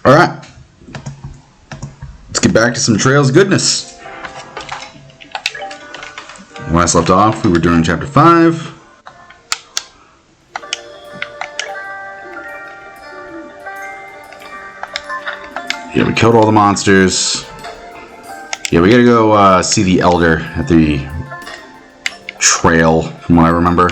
Alright. Let's get back to some Trails goodness. Last left off, we were doing chapter 5. Yeah, we killed all the monsters. Yeah, we gotta go see the Elder at the trail, from what I remember.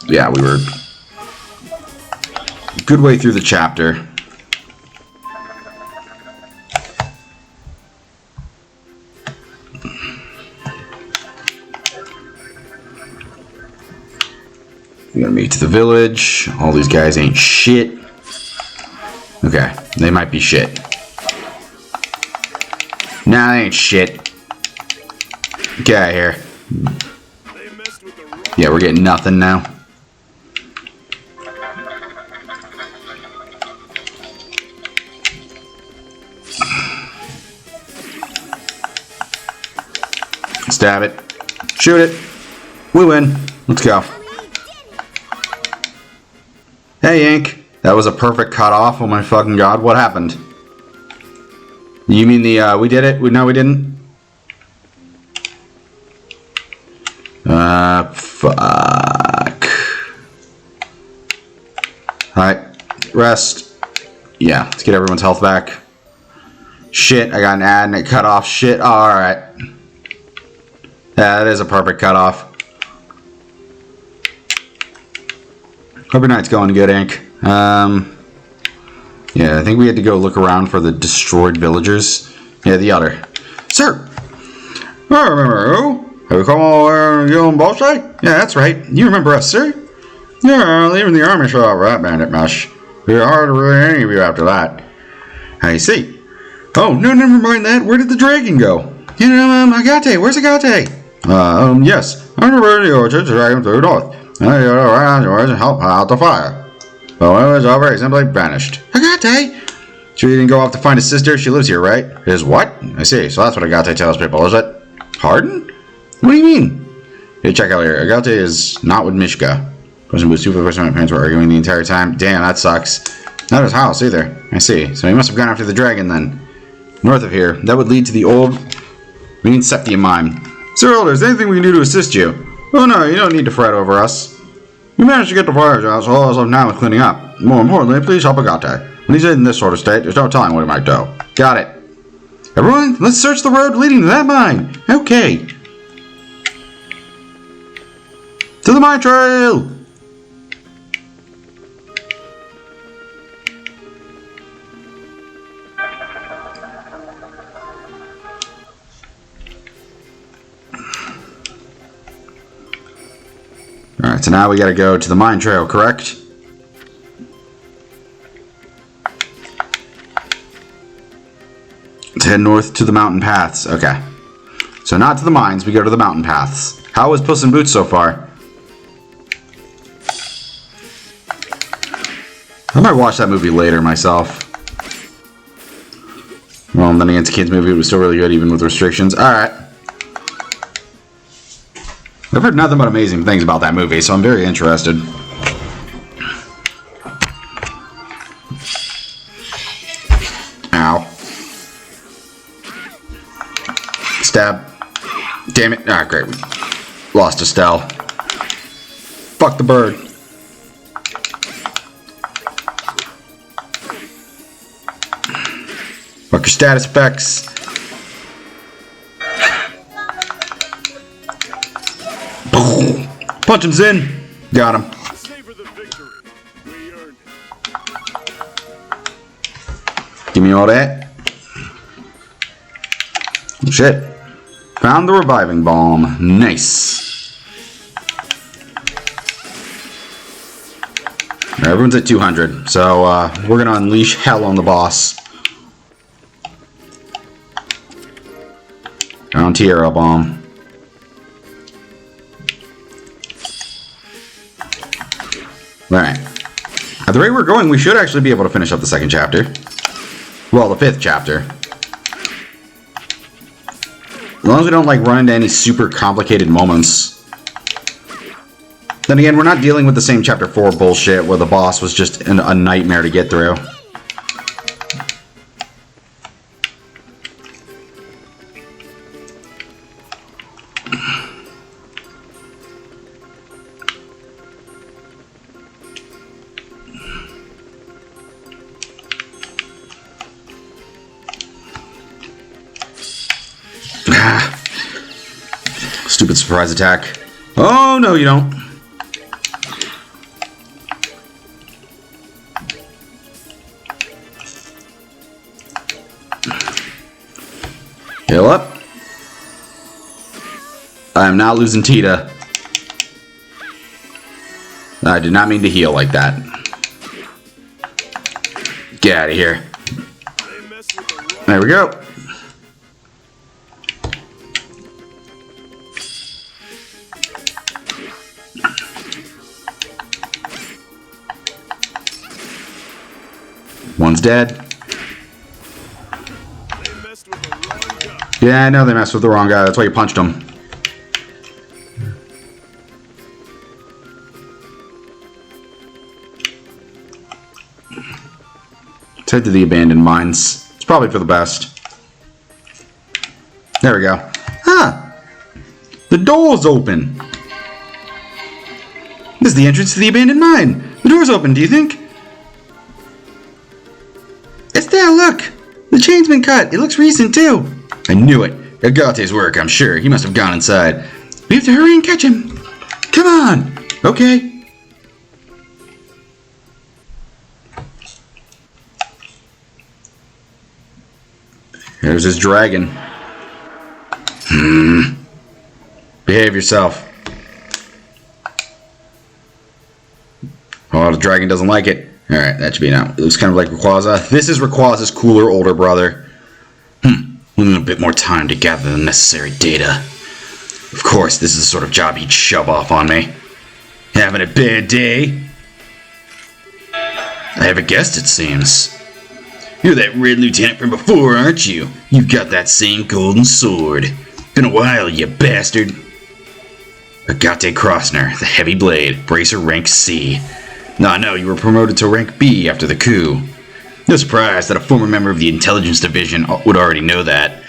Yeah, we were a good way through the chapter. We're gonna make it to the village. All these guys ain't shit. Okay, they might be shit. Nah, they ain't shit. Get out of here. Yeah, we're getting nothing now. Stab it. Shoot it. We win. Let's go. Hey, Ink. That was a perfect cutoff. Oh my fucking god. What happened? You mean the, we did it? No, we didn't? Fuck. Alright. Rest. Yeah, let's get everyone's health back. Shit, I got an ad and it cut off. Shit. Alright. Yeah, that is a perfect cutoff. Hope your night's going good, Ink. Yeah, I think we had to go look around for the destroyed villagers. Yeah, the other. Sir! I remember who? Have you come all the way to on both sides? Yeah, that's right. You remember us, sir? Yeah, leaving the army for that rat bandit mesh. Be hard to really any of you after that. I see. Oh, no, never mind that. Where did the dragon go? You know, Agate. Where's Agate? Yes. I'm over the orchard to drag him through north. I go around yours and help out the fire. But when it was over, he simply vanished. Agate! So you didn't go off to find his sister? She lives here, right? His what? I see. So that's what Agate tells people, is it? Pardon? What do you mean? Hey, check out here. Agate is not with Mishka. Person was super person. My parents were arguing the entire time. Damn, that sucks. Not his house either. I see. So he must have gone after the dragon then. North of here. That would lead to the old Green Septium mine. Sir Elder, is there anything we can do to assist you? Oh no, you don't need to fret over us. We managed to get the fires out, so all is up now is cleaning up. More importantly, please help Agate. When he's in this sort of state, there's no telling what he might do. Got it. Everyone, let's search the road leading to that mine. Okay. To the mine trail! Alright, so now we gotta go to the mine trail, correct? Let's head north to the mountain paths. Okay. So not to the mines, we go to the mountain paths. How was Puss in Boots so far? I might watch that movie later myself. Well, then again, it's a kid's movie. It was still really good, even with restrictions. Alright. I've heard nothing but amazing things about that movie, so I'm very interested. Ow. Stab. Damn it. Alright, great. Lost Estelle. Fuck the bird. Fuck your status effects. Punch him, Zin. Got him. Give me all that. Oh, shit. Found the reviving balm. Nice. Right, everyone's at 200, so we're gonna unleash hell on the boss. Found Tierra bomb. Alright. At the rate we're going, we should actually be able to finish up the second chapter. Well, the 5th chapter. As long as we don't, like, run into any super complicated moments. Then again, we're not dealing with the same Chapter 4 bullshit where the boss was just a nightmare to get through. Stupid surprise attack. Oh, no, you don't. Heal up. I am not losing Tita. I did not mean to heal like that. Get out of here. There we go. One's dead. Yeah, I know they messed with the wrong guy. That's why you punched him. Let's head to the abandoned mines. It's probably for the best. There we go. Huh. The door's open. This is the entrance to the abandoned mine. The door's open, do you think? It's there, look! The chain's been cut. It looks recent, too. I knew it. Agate's work, I'm sure. He must have gone inside. We have to hurry and catch him. Come on. Okay. There's his dragon. Behave yourself. Oh, the dragon doesn't like it. Alright, that should be now. It looks kind of like Rayquaza. This is Rayquaza's cooler older brother. We need a bit more time to gather the necessary data. Of course, this is the sort of job he'd shove off on me. Having a bad day? I have a guest, it seems. You're that red lieutenant from before, aren't you? You've got that same golden sword. Been a while, you bastard. Agate Crossner, the heavy blade, bracer rank C. No, you were promoted to rank B after the coup. No surprise that a former member of the intelligence division would already know that.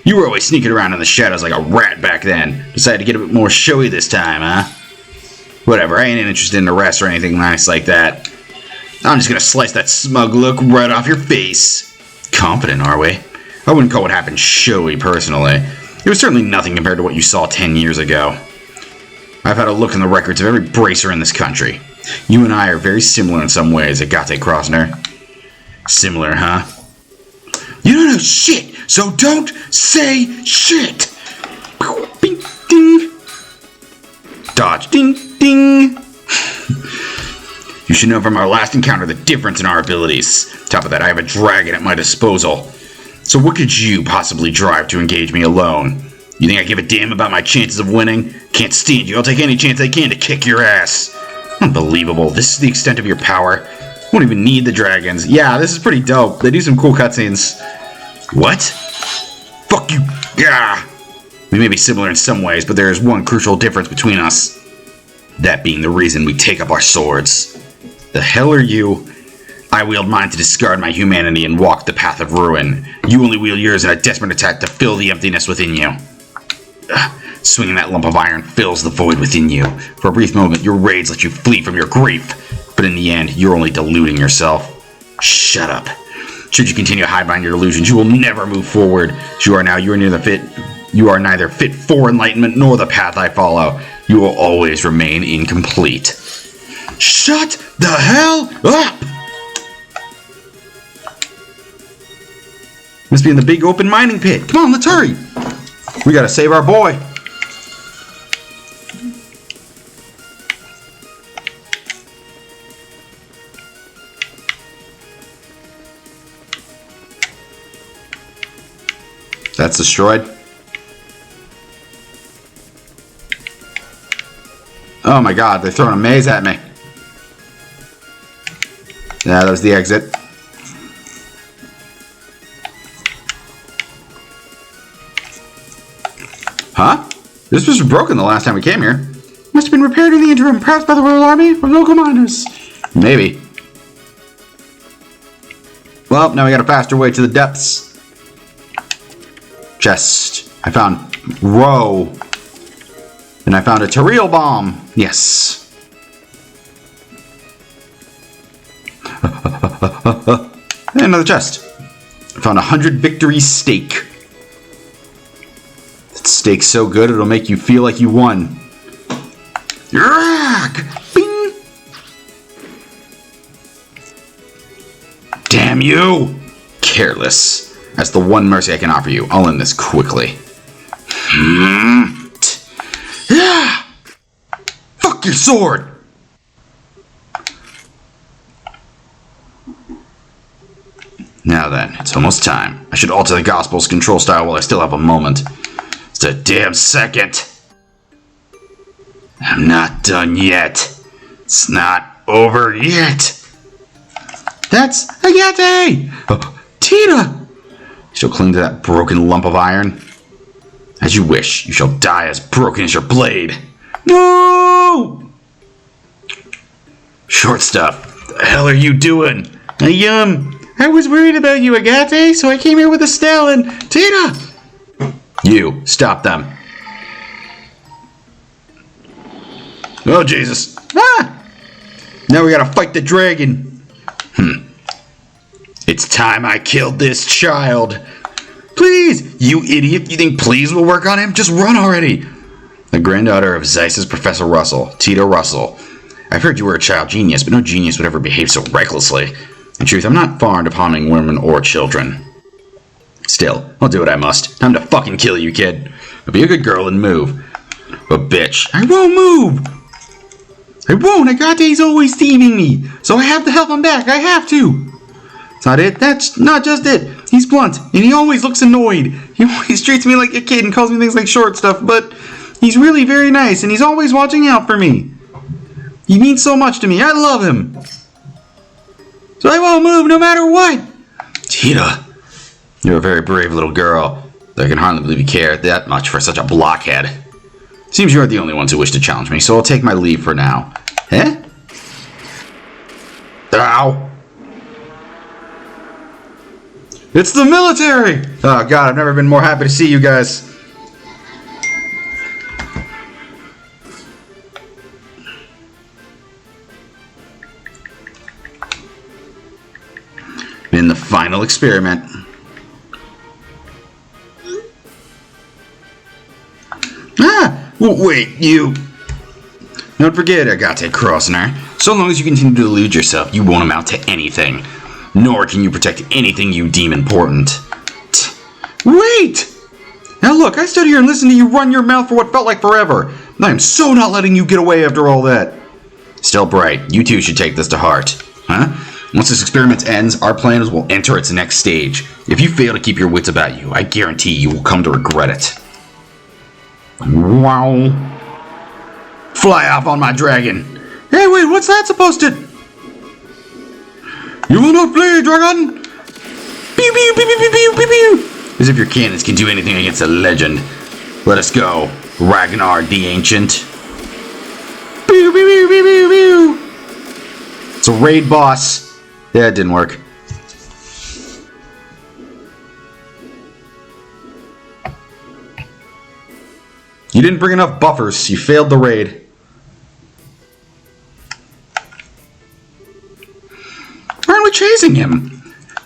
You were always sneaking around in the shadows like a rat back then. Decided to get a bit more showy this time, huh? Whatever, I ain't interested in arrests or anything nice like that. I'm just gonna slice that smug look right off your face. Confident, are we? I wouldn't call what happened showy, personally. It was certainly nothing compared to what you saw 10 years ago. I've had a look in the records of every bracer in this country. You and I are very similar in some ways, Agate Crossner. Similar, huh? You don't know shit, so don't say shit! Bing, ding! Dodge, ding, ding! You should know from our last encounter the difference in our abilities. Top of that, I have a dragon at my disposal. So what could you possibly drive to engage me alone? You think I give a damn about my chances of winning? Can't stand you. I'll take any chance I can to kick your ass. Unbelievable. This is the extent of your power. Won't even need the dragons. Yeah, this is pretty dope. They do some cool cutscenes. What? Fuck you. Yeah. We may be similar in some ways, but there is one crucial difference between us. That being the reason we take up our swords. The hell are you? I wield mine to discard my humanity and walk the path of ruin. You only wield yours in a desperate attack to fill the emptiness within you. Swinging that lump of iron fills the void within you. For a brief moment, your rage lets you flee from your grief. But in the end, you're only deluding yourself. Shut up. Should you continue to hide behind your illusions, you will never move forward. As you are now, you are neither fit for enlightenment nor the path I follow. You will always remain incomplete. Shut the hell up! Must be in the big open mining pit. Come on, let's hurry. We gotta save our boy. That's destroyed. Oh my god, they're throwing a maze at me. Yeah, that was the exit. Huh? This was broken the last time we came here. Must have been repaired in the interim, perhaps by the Royal Army or local miners. Maybe. Well, now we got a faster way to the depths. Chest. I found row. And I found a Teriel bomb. Yes. And another chest. I found 100 victory steak. That steak's so good it'll make you feel like you won. Bing! Damn you! Careless. That's the one mercy I can offer you. I'll end this quickly. Fuck your sword! Now then, it's almost time. I should alter the Gospel's control style while I still have a moment. It's a damn second. I'm not done yet. It's not over yet. That's Agate! Oh, Tita! She'll cling to that broken lump of iron. As you wish, you shall die as broken as your blade. No! Short stuff, the hell are you doing? I was worried about you, Agate, so I came here with Estelle and Tita! You, stop them. Oh, Jesus. Ah! Now we gotta fight the dragon. It's time I killed this child. Please, you idiot. You think please will work on him? Just run already. The granddaughter of Zeiss's Professor Russell, Tita Russell. I've heard you were a child genius, but no genius would ever behave so recklessly. In truth, I'm not fond of harming women or children. Still, I'll do what I must. Time to fucking kill you, kid. But be a good girl and move. But bitch, I won't move! I won't! Agate's always thieving me! So I have to help him back, I have to! That's not it, that's not just it. He's blunt, and he always looks annoyed. He always treats me like a kid and calls me things like short stuff, but he's really very nice, and he's always watching out for me. He means so much to me, I love him. So I won't move no matter what! Tita, you're a very brave little girl, though I can hardly believe you care that much for such a blockhead. Seems you aren't the only ones who wish to challenge me, so I'll take my leave for now. Eh? Ow! It's the military! Oh god, I've never been more happy to see you guys. In the final experiment. Wait, you... Don't forget, Agate Krosner. So long as you continue to delude yourself, you won't amount to anything. Nor can you protect anything you deem important. Wait! Now look, I stood here and listened to you run your mouth for what felt like forever. And I am so not letting you get away after all that. Still bright, you two should take this to heart. Huh? Once this experiment ends, our plans will enter its next stage. If you fail to keep your wits about you, I guarantee you will come to regret it. Wow. Fly off on my dragon. Hey, wait, what's that supposed to... You will not play, dragon! Pew, pew, pew, pew, pew, pew, pew. As if your cannons can do anything against a legend. Let us go, Ragnar the Ancient. Pew, pew, pew, pew, pew, pew. It's a raid boss. Yeah, it didn't work. You didn't bring enough buffers. You failed the raid. Why aren't we chasing him?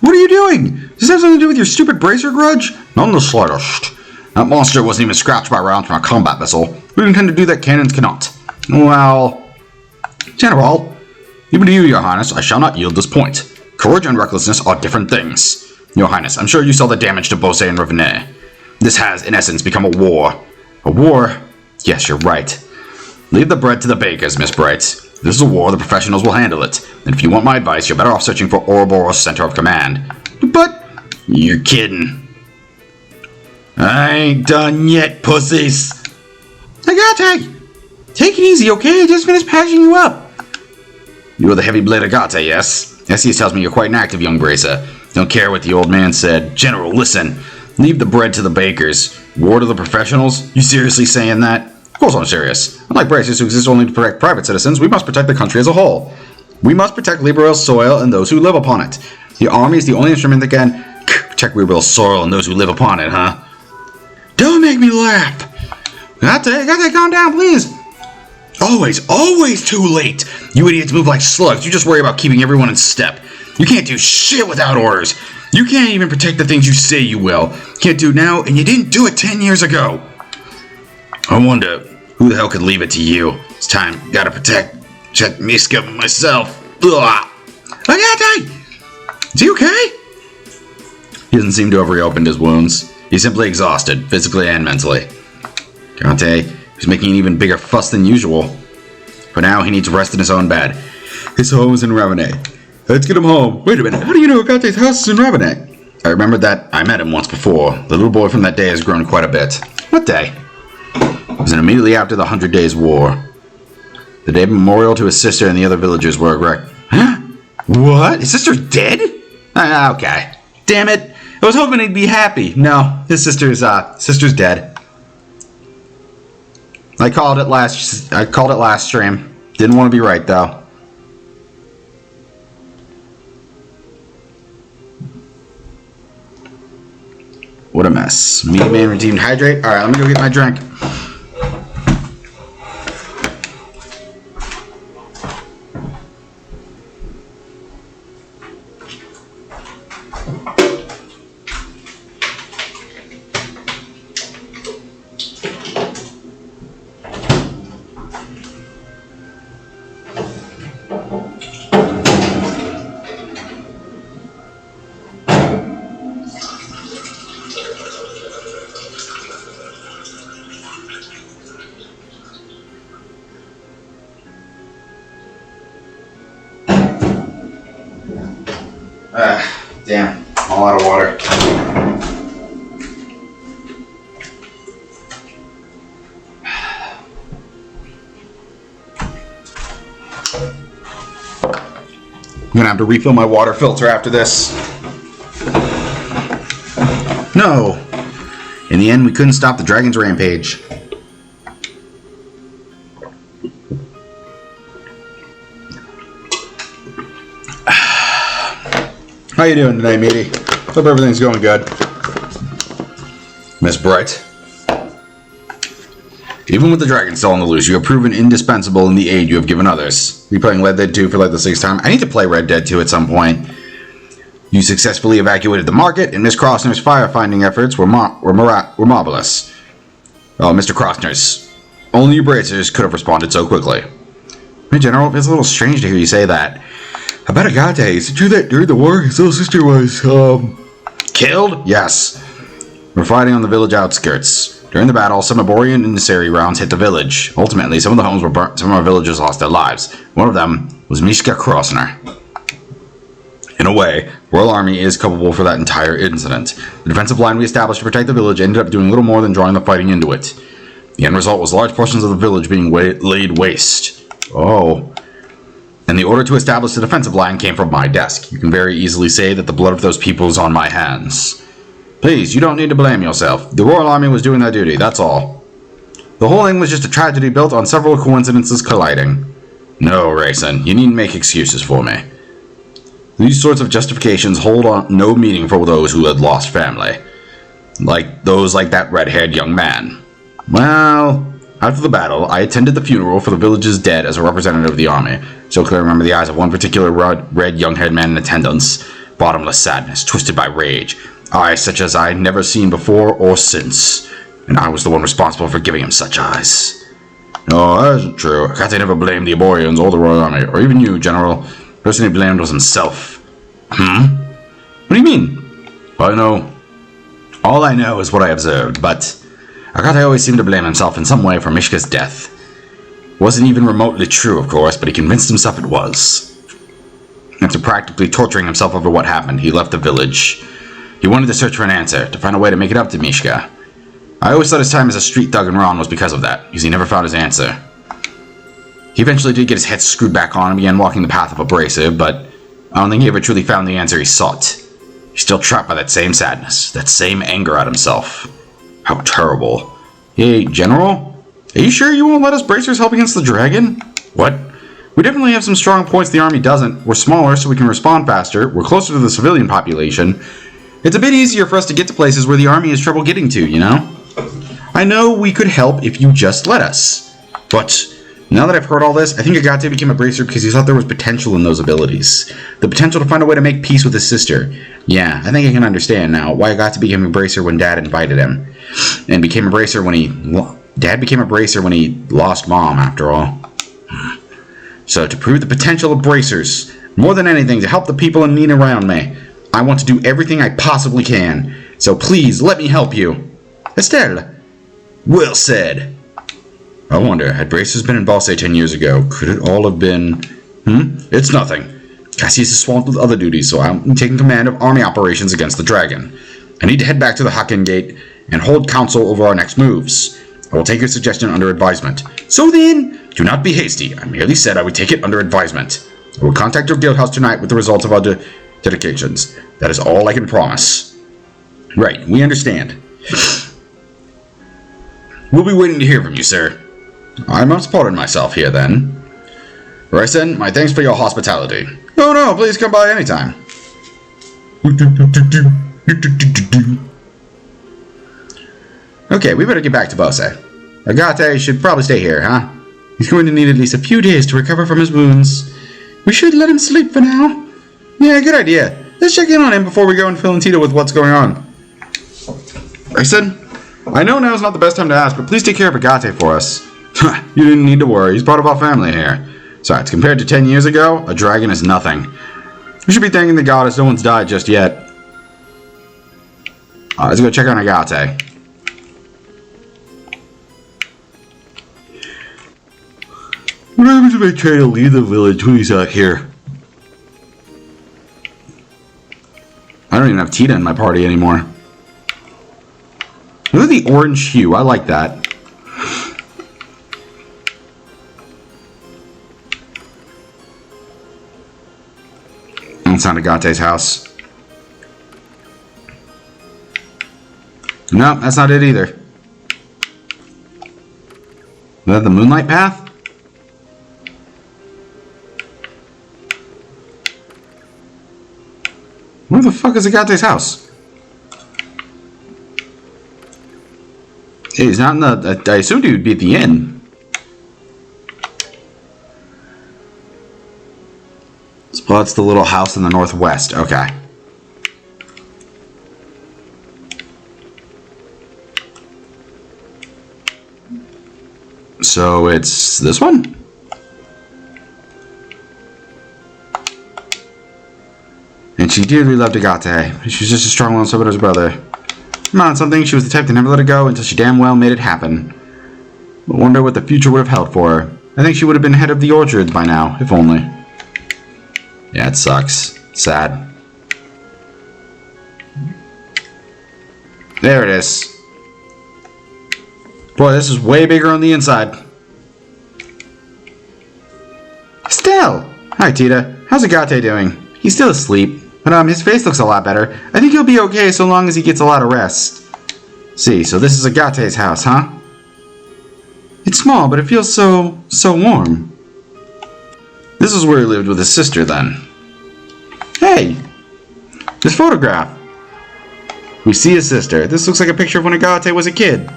What are you doing? Does this have something to do with your stupid bracer grudge? None the slightest. That monster wasn't even scratched by rounds from a combat vessel. We intend to do that cannons cannot. Well... General, even to you, Your Highness, I shall not yield this point. Courage and recklessness are different things. Your Highness, I'm sure you saw the damage to Beausset and Revenant. This has, in essence, become a war. A war? Yes, you're right. Leave the bread to the bakers, Miss Bright. If this is a war, the professionals will handle it. And if you want my advice, you're better off searching for Ouroboros' center of command. But, you're kidding. I ain't done yet, pussies. Agate! Take it easy, okay? I just finished patching you up. You're the heavy blade Agate, yes? Essie tells me you're quite an active young bracer. Don't care what the old man said. General, listen. Leave the bread to the bakers. War to the professionals? You seriously saying that? Of course I'm serious. Unlike braces who exist only to protect private citizens, we must protect the country as a whole. We must protect Liberal's soil and those who live upon it. The army is the only instrument that can protect Liberal's soil and those who live upon it, huh? Don't make me laugh. Got to calm down, please. Always too late. You idiots move like slugs. You just worry about keeping everyone in step. You can't do shit without orders. You can't even protect the things you say you will. Can't do it now, and you didn't do it 10 years ago. I wonder who the hell could leave it to you. It's time. Gotta protect Mishka myself. Ugh. Agate! Is he okay? He doesn't seem to have reopened his wounds. He's simply exhausted, physically and mentally. Agate is making an even bigger fuss than usual. For now, he needs rest in his own bed. His home is in Ravenay. Let's get him home. Wait a minute, how do you know Agate's house is in Ravenay? I remembered that I met him once before. The little boy from that day has grown quite a bit. What day? It was immediately after the 100 Days War. The day memorial to his sister and the other villagers were erected. Huh? What? His sister's dead? Okay. Damn it. I was hoping he'd be happy. No, his sister's dead. I called it last stream. Didn't want to be right though. What a mess. Meat man redeemed hydrate. Alright, let me go get my drink. Damn, I'm all out of water. I'm gonna have to refill my water filter after this. No! In the end, we couldn't stop the dragon's rampage. How you doing today, matey? Hope everything's going good. Miss Bright. Even with the dragon still on the loose, you have proven indispensable in the aid you have given others. Are you playing Red Dead 2 for like the 6th time? I need to play Red Dead 2 at some point. You successfully evacuated the market, and Miss Crossner's firefighting efforts were marvelous. Oh, Mr. Crossner's. Only you bracers could have responded so quickly. Hey, General, it's a little strange to hear you say that. About Agate, is it true that during the war his little sister was, killed? Yes. We're fighting on the village outskirts. During the battle, some Aborian incendiary rounds hit the village. Ultimately, some of the homes were burnt, some of our villagers lost their lives. One of them was Mishka Crossner. In a way, Royal Army is culpable for that entire incident. The defensive line we established to protect the village ended up doing little more than drawing the fighting into it. The end result was large portions of the village being laid waste. Oh. And the order to establish the defensive line came from my desk. You can very easily say that the blood of those people is on my hands. Please, you don't need to blame yourself. The Royal Army was doing their duty, that's all. The whole thing was just a tragedy built on several coincidences colliding. No, Rayson, you needn't make excuses for me. These sorts of justifications hold on no meaning for those who had lost family. Like that red-haired young man. Well, after the battle, I attended the funeral for the village's dead as a representative of the army. So clearly remember the eyes of one particular red young-haired man in attendance. Bottomless sadness, twisted by rage. Eyes such as I had never seen before or since. And I was the one responsible for giving him such eyes. No, that isn't true. Agate never blamed the Aborians or the Royal Army, or even you, General. The person he blamed was himself. What do you mean? Well, all I know is what I observed, but Agate always seemed to blame himself in some way for Mishka's death. It wasn't even remotely true, of course, but he convinced himself it was. After practically torturing himself over what happened, he left the village. He wanted to search for an answer, to find a way to make it up to Mishka. I always thought his time as a street thug in Ron was because of that, because he never found his answer. He eventually did get his head screwed back on and began walking the path of abrasive, but I don't think he ever truly found the answer he sought. He's still trapped by that same sadness, that same anger at himself. How terrible. Hey, General? Are you sure you won't let us bracers help against the dragon? What? We definitely have some strong points the army doesn't. We're smaller, so we can respond faster. We're closer to the civilian population. It's a bit easier for us to get to places where the army has trouble getting to, you know? I know we could help if you just let us. But now that I've heard all this, I think Agate became a bracer because he thought there was potential in those abilities. The potential to find a way to make peace with his sister. Yeah, I think I can understand now why Agate became a bracer when Dad invited him. And became a bracer when Dad became a bracer when he lost Mom, after all. So, to prove the potential of bracers, more than anything, to help the people in need around me, I want to do everything I possibly can. So please, let me help you. Estelle. Well said. I wonder, had bracers been in Balse 10 years ago, could it all have been... It's nothing. Cassius is swamped with other duties, so I'm taking command of army operations against the dragon. I need to head back to the Hakken Gate and hold counsel over our next moves. I will take your suggestion under advisement. So then, do not be hasty. I merely said I would take it under advisement. I will contact your guild house tonight with the results of our dedications. That is all I can promise. Right, we understand. We'll be waiting to hear from you, sir. I must pardon myself here, then. Ryzen, my thanks for your hospitality. Oh no, please come by anytime. Okay, we better get back to Bose. Agate should probably stay here, huh? He's going to need at least a few days to recover from his wounds. We should let him sleep for now. Yeah, good idea. Let's check in on him before we go and fill Tito with what's going on. Ryzen, I know now's not the best time to ask, but please take care of Agate for us. You didn't need to worry, he's part of our family here. Besides, compared to 10 years ago, a dragon is nothing. We should be thanking the goddess no one's died just yet. Let's go check on Agate. What happens if I try to leave the village when he's out here? I don't even have Tita in my party anymore. Look at the orange hue, I like that. That's not Agate's house. No, that's not it either. Is that the Moonlight Path? Where the fuck is Agate's house? Hey, he's not in the... I assumed he would be at the inn. Well, it's the little house in the northwest. Okay. So it's this one? And she dearly loved Agate. She was just as strong as her brother. Come on, something. She was the type to never let it go until she damn well made it happen. I wonder what the future would have held for her. I think she would have been head of the orchards by now, if only. Yeah, it sucks. Sad. There it is. Boy, this is way bigger on the inside. Estelle! Hi, Tita. How's Agate doing? He's still asleep, but his face looks a lot better. I think he'll be okay so long as he gets a lot of rest. See, so this is Agate's house, huh? It's small, but it feels so warm. This is where he lived with his sister, then. Hey! This photograph! We see his sister. This looks like a picture of when Agate was a kid.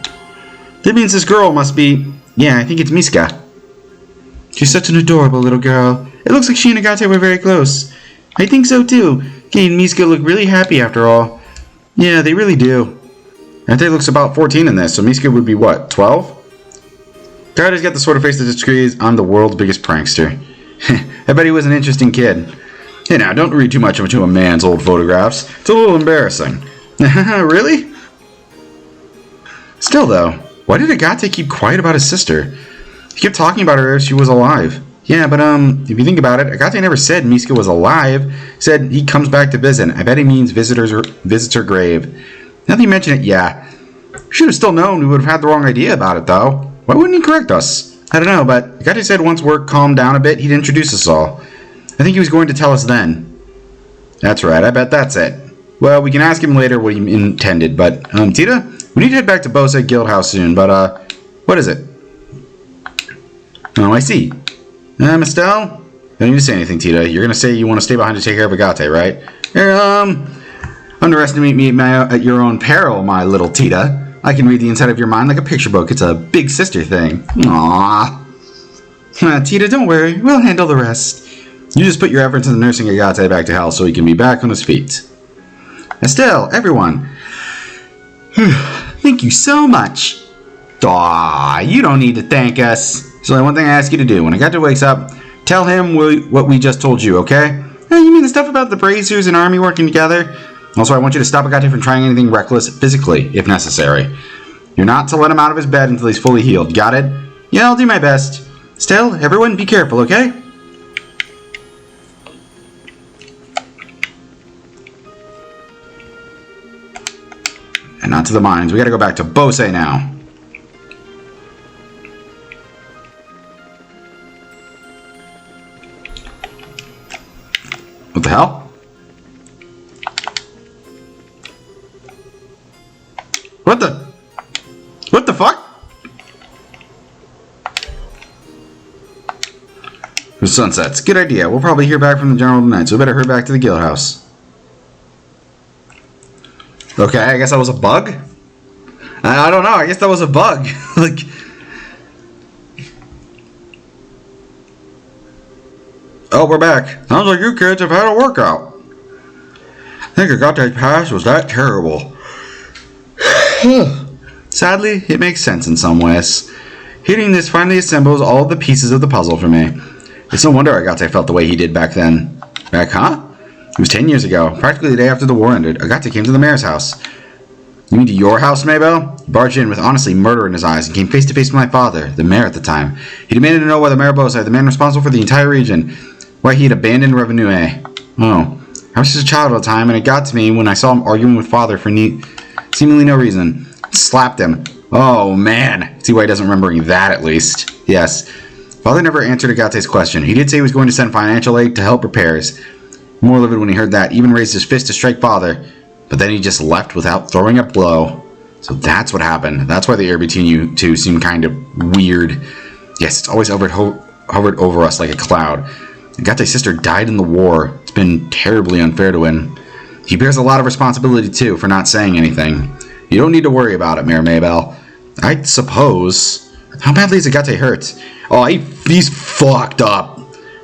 That means this girl must be... Yeah, I think it's Miska. She's such an adorable little girl. It looks like she and Agate were very close. I think so, too. Kay and Miska look really happy after all. Yeah, they really do. Agate looks about 14 in this, so Miska would be what, 12? Agate's got the sort of face that disagrees, I'm the world's biggest prankster. I bet he was an interesting kid. Hey now, don't read too much into a man's old photographs. It's a little embarrassing. Really? Still though, why did Agate keep quiet about his sister? He kept talking about her as she was alive. Yeah, but if you think about it, Agate never said Miska was alive. He said he comes back to Bizin. I bet he means visits her grave. Now that you mention it, yeah. We should have still known. We would have had the wrong idea about it, though. Why wouldn't he correct us? I don't know, but Agate said once work calmed down a bit, he'd introduce us all. I think he was going to tell us then. That's right, I bet that's it. Well, we can ask him later what he intended, but, Tita, we need to head back to Bose Guild House soon, but, what is it? Oh, I see. Estelle? Don't need to say anything, Tita. You're gonna say you want to stay behind to take care of Agate, right? Underestimate me at your own peril, my little Tita. I can read the inside of your mind like a picture book. It's a big sister thing. Aww. Tita, don't worry. We'll handle the rest. You just put your efforts into nursing Agate back to health so he can be back on his feet. Estelle, everyone. Thank you so much. Aw, you don't need to thank us. There's only one thing I ask you to do. When Agate wakes up, tell him what we just told you, okay? You mean the stuff about the Bracers and Army working together? Also, I want you to stop Agate from trying anything reckless physically, if necessary. You're not to let him out of his bed until he's fully healed. Got it? Yeah, I'll do my best. Still, everyone, be careful, okay? And not to the mines. We gotta go back to Bose now. What the hell? What the fuck? The sunsets. Good idea. We'll probably hear back from the general tonight, so we better hurry back to the guild house. Okay, I guess that was a bug? I don't know. I guess that was a bug. Like... Oh, we're back. Sounds like you kids have had a workout. I think Agate's past was that terrible. Sadly, it makes sense in some ways. Hearing this finally assembles all of the pieces of the puzzle for me. It's no wonder Agate felt the way he did back then. Back, huh? It was 10 years ago, practically the day after the war ended. Agate came to the mayor's house. You mean to your house, Maybell? He barged in with honestly murder in his eyes and came face to face with my father, the mayor at the time. He demanded to know whether Mayor Bose, the man responsible for the entire region, why he had abandoned Revenue. Oh, I was just a child at the time, and it got to me when I saw him arguing with father for seemingly no reason. Slapped him. Oh, man. See why he doesn't remember that, at least. Yes. Father never answered Agate's question. He did say he was going to send financial aid to help repairs. More livid when he heard that, even raised his fist to strike father. But then he just left without throwing a blow. So that's what happened. That's why the air between you two seemed kind of weird. Yes, it's always hovered over us like a cloud. Agate's sister died in the war. It's been terribly unfair to him. He bears a lot of responsibility, too, for not saying anything. You don't need to worry about it, Mayor Maybell. I suppose. How badly is Agate hurt? Oh, he's fucked up.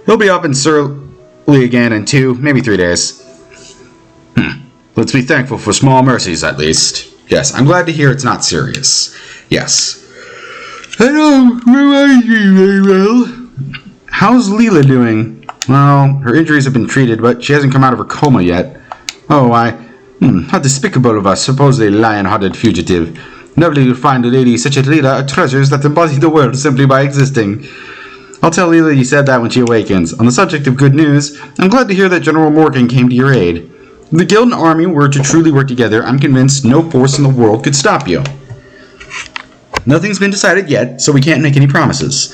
He'll be up and surly again in 2, maybe 3 days. Let's be thankful for small mercies, at least. Yes, I'm glad to hear it's not serious. Yes. I don't remind you very well. How's Leela doing? Well, her injuries have been treated, but she hasn't come out of her coma yet. Oh, how despicable of us, supposedly lion-hearted fugitive. Lovely to find a lady such as Leela are treasures that embody the world simply by existing. I'll tell Leela you said that when she awakens. On the subject of good news, I'm glad to hear that General Morgan came to your aid. If the guild and army were to truly work together, I'm convinced no force in the world could stop you. Nothing's been decided yet, so we can't make any promises.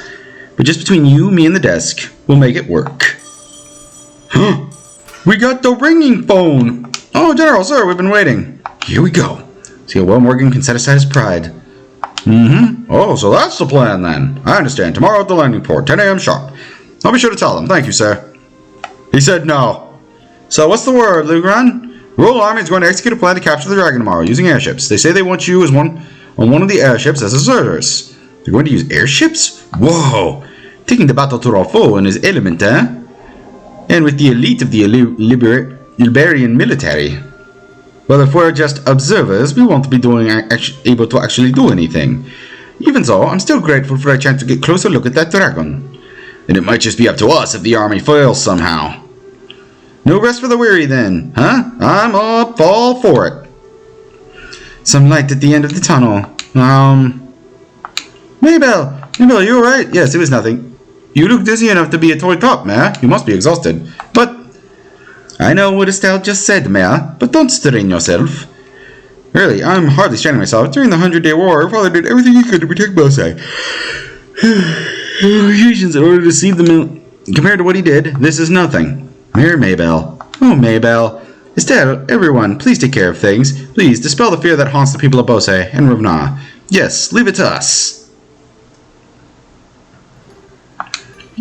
But just between you, me, and the desk, we'll make it work. Huh? We got the ringing phone! Oh, General, sir, we've been waiting. Here we go. See how well Morgan can set aside his pride. Oh, so that's the plan then. I understand. Tomorrow at the landing port, 10 a.m. sharp. I'll be sure to tell them. Thank you, sir. He said no. So what's the word, Lugran? The Royal Army is going to execute a plan to capture the dragon tomorrow using airships. They say they want you on one of the airships as observers. They're going to use airships? Whoa! Taking the battle to our foe in his element, eh? And with the elite of the Liberian military. Well, if we're just observers, we won't be able to actually do anything. Even so, I'm still grateful for a chance to get a closer look at that dragon. And it might just be up to us if the army fails somehow. No rest for the weary then, huh? I'm all for it. Some light at the end of the tunnel. Maybell, you alright? Yes, it was nothing. You look dizzy enough to be a toy cop, Mare. You must be exhausted. But I know what Estelle just said, Mare, but don't strain yourself. Really, I'm hardly straining myself. During the 100-Day War, our father did everything he could to protect Bose. Agents in order to save them. Compared to what he did, this is nothing. Mayor Maybell. Oh, Maybell. Estelle, everyone, please take care of things. Please, dispel the fear that haunts the people of Bose and Ravna. Yes, leave it to us.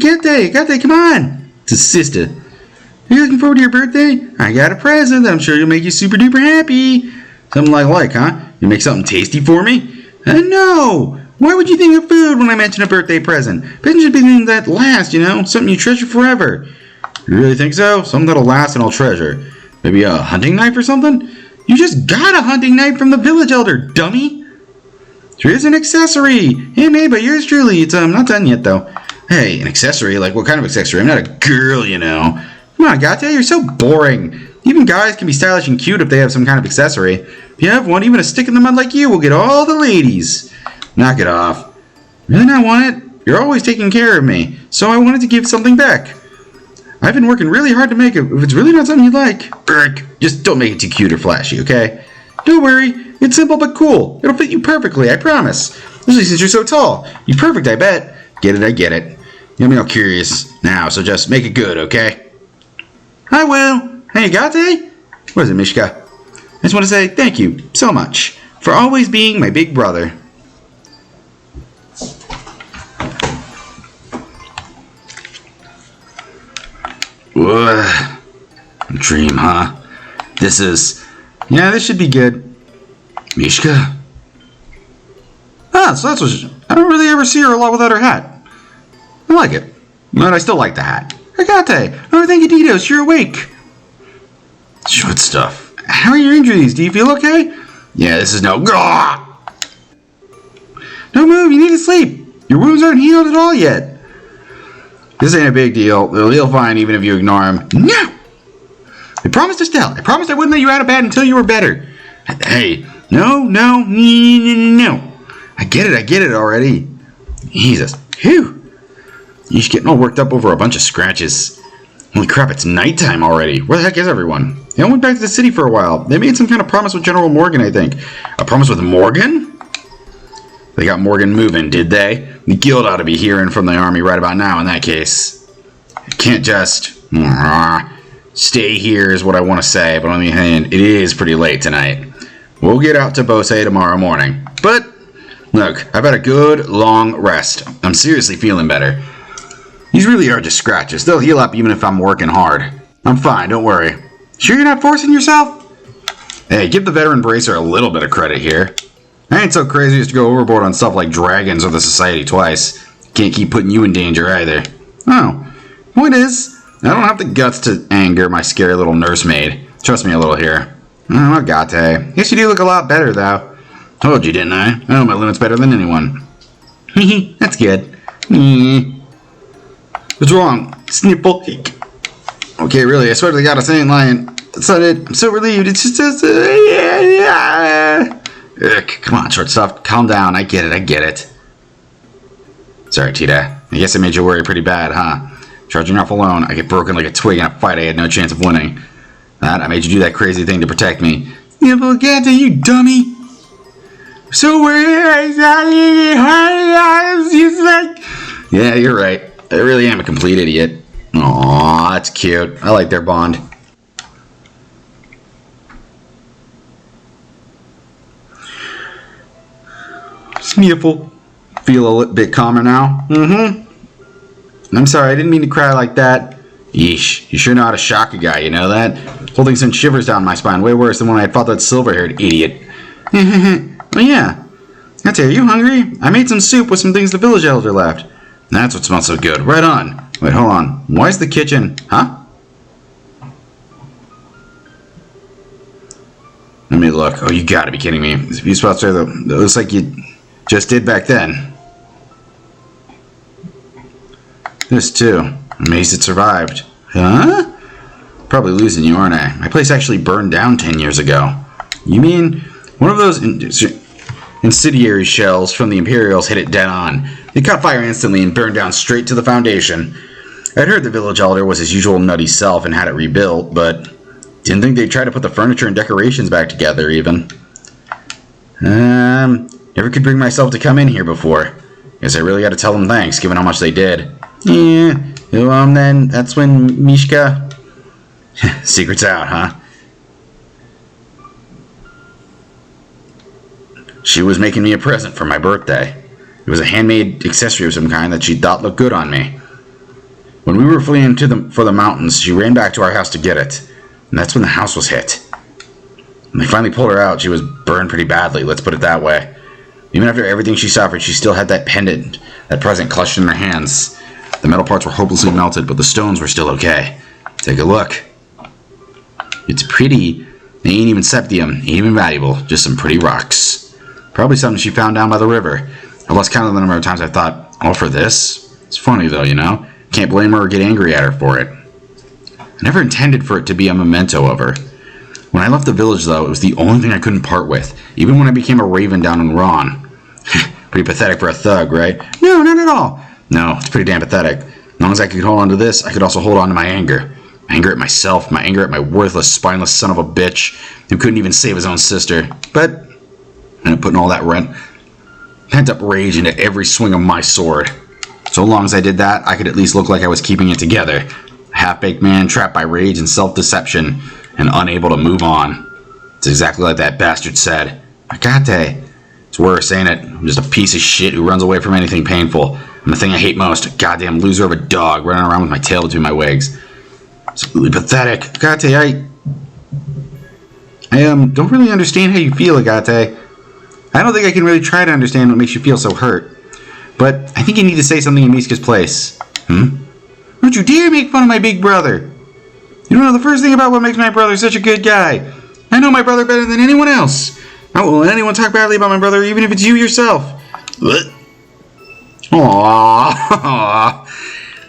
Gate, come on. It's his sister. Are you looking forward to your birthday? I got a present that I'm sure you'll make you super duper happy. Something like, huh? You make something tasty for me? No! Why would you think of food when I mention a birthday present? Presents should be things that last, something you treasure forever. You really think so? Something that'll last and I'll treasure. Maybe a hunting knife or something? You just got a hunting knife from the village elder, dummy! Here's an accessory! Handmade by yours truly. It's not done yet, though. Hey, an accessory? Like, what kind of accessory? I'm not a girl, Come on, Gata, you're so boring. Even guys can be stylish and cute if they have some kind of accessory. If you have one, even a stick in the mud like you will get all the ladies. Knock it off. Really not want it? You're always taking care of me, so I wanted to give something back. I've been working really hard to make it. If it's really not something you like, just don't make it too cute or flashy, okay? Don't worry, it's simple but cool. It'll fit you perfectly, I promise. Especially since you're so tall. You're perfect, I bet. Get it, I get it. You me all curious now, so just make it good, okay? I will. Hey, Gate? What is it, Mishka? I just want to say thank you so much for always being my big brother. Dream, huh? This should be good. Mishka? So that's what I don't really ever see her a lot without her hat. I like it. But I still like the hat. Agate! Oh, thank you, Didos. You're awake. Good stuff. How are your injuries? Do you feel okay? Yeah, this is no... Gah! Don't move. You need to sleep. Your wounds aren't healed at all yet. This ain't a big deal. He'll fine even if you ignore him. No! I promised Estelle. I promised I wouldn't let you out of bed until you were better. Hey. No. I get it already. Jesus. Phew. You're getting all worked up over a bunch of scratches. Holy crap, it's nighttime already. Where the heck is everyone? They all went back to the city for a while. They made some kind of promise with General Morgan, I think. A promise with Morgan? They got Morgan moving, did they? The guild ought to be hearing from the army right about now in that case. I can't just... stay here is what I want to say, but on the other hand, it is pretty late tonight. We'll get out to Bose tomorrow morning. But, look, I've had a good, long rest. I'm seriously feeling better. These really are just scratches. They'll heal up even if I'm working hard. I'm fine, don't worry. Sure you're not forcing yourself? Hey, give the veteran bracer a little bit of credit here. I ain't so crazy as to go overboard on stuff like dragons or the society twice. Can't keep putting you in danger either. Oh, point is, I don't have the guts to anger my scary little nursemaid. Trust me a little here. Oh, Agate. Guess you do look a lot better, though. Told you, didn't I? I know my limits better than anyone. Hehe, that's good. What's wrong? Snipple. Okay, really, I swear to God, I ain't lying. That's not it. I'm so relieved. It's just... come on, short stuff. Calm down. I get it. Sorry, Tita. I guess I made you worry pretty bad, huh? Charging off alone, I get broken like a twig in a fight I had no chance of winning. I made you do that crazy thing to protect me. Gata, you dummy! So worried. Yeah, you're right. I really am a complete idiot. Aww, that's cute. I like their bond. Sneeful. Feel a little bit calmer now? I'm sorry, I didn't mean to cry like that. Yeesh, you sure know how to shock a guy, you know that? Holding some shivers down my spine, way worse than when I fought that silver-haired idiot. Well, yeah. That's it, are you hungry? I made some soup with some things the village elder left. That's what smells so good. Right on. Wait, hold on. Why's the kitchen... Huh? Let me look. Oh, you gotta be kidding me. These few spots there, though. It looks like you just did back then. This, too. Amazed it survived. Huh? Probably losing you, aren't I? My place actually burned down 10 years ago. You mean one of those incendiary shells from the Imperials hit it dead on. It caught fire instantly and burned down straight to the foundation. I'd heard the village elder was his usual nutty self and had it rebuilt, but didn't think they'd try to put the furniture and decorations back together, even. Never could bring myself to come in here before. Guess I really gotta tell them thanks, given how much they did. Yeah, well, then, that's when Mishka... Secret's out, huh? She was making me a present for my birthday. It was a handmade accessory of some kind that she thought looked good on me. When we were fleeing for the mountains, she ran back to our house to get it. And that's when the house was hit. When they finally pulled her out, she was burned pretty badly, let's put it that way. Even after everything she suffered, she still had that pendant, that present clutched in her hands. The metal parts were hopelessly melted, but the stones were still okay. Take a look. It's pretty. They ain't even septium, ain't even valuable, just some pretty rocks. Probably something she found down by the river. I lost count of the number of times I thought, all for this? It's funny though, you know? Can't blame her or get angry at her for it. I never intended for it to be a memento of her. When I left the village though, it was the only thing I couldn't part with, even when I became a raven down in Ron. Pretty pathetic for a thug, right? No, not at all. No, it's pretty damn pathetic. As long as I could hold on to this, I could also hold on to my anger. My anger at myself, my anger at my worthless, spineless son of a bitch who couldn't even save his own sister. But I ended up putting all that pent-up rage into every swing of my sword. So long as I did that, I could at least look like I was keeping it together. A half-baked man trapped by rage and self-deception and unable to move on. It's exactly like that bastard said. Agate. It's worse, ain't it? I'm just a piece of shit who runs away from anything painful. I'm the thing I hate most, a goddamn loser of a dog running around with my tail between my legs. It's really pathetic. Agate, I don't really understand how you feel, Agate. I don't think I can really try to understand what makes you feel so hurt. But I think you need to say something in Miska's place. Don't you dare make fun of my big brother. You don't know the first thing about what makes my brother such a good guy. I know my brother better than anyone else. I won't let anyone talk badly about my brother, even if it's you yourself. Aww.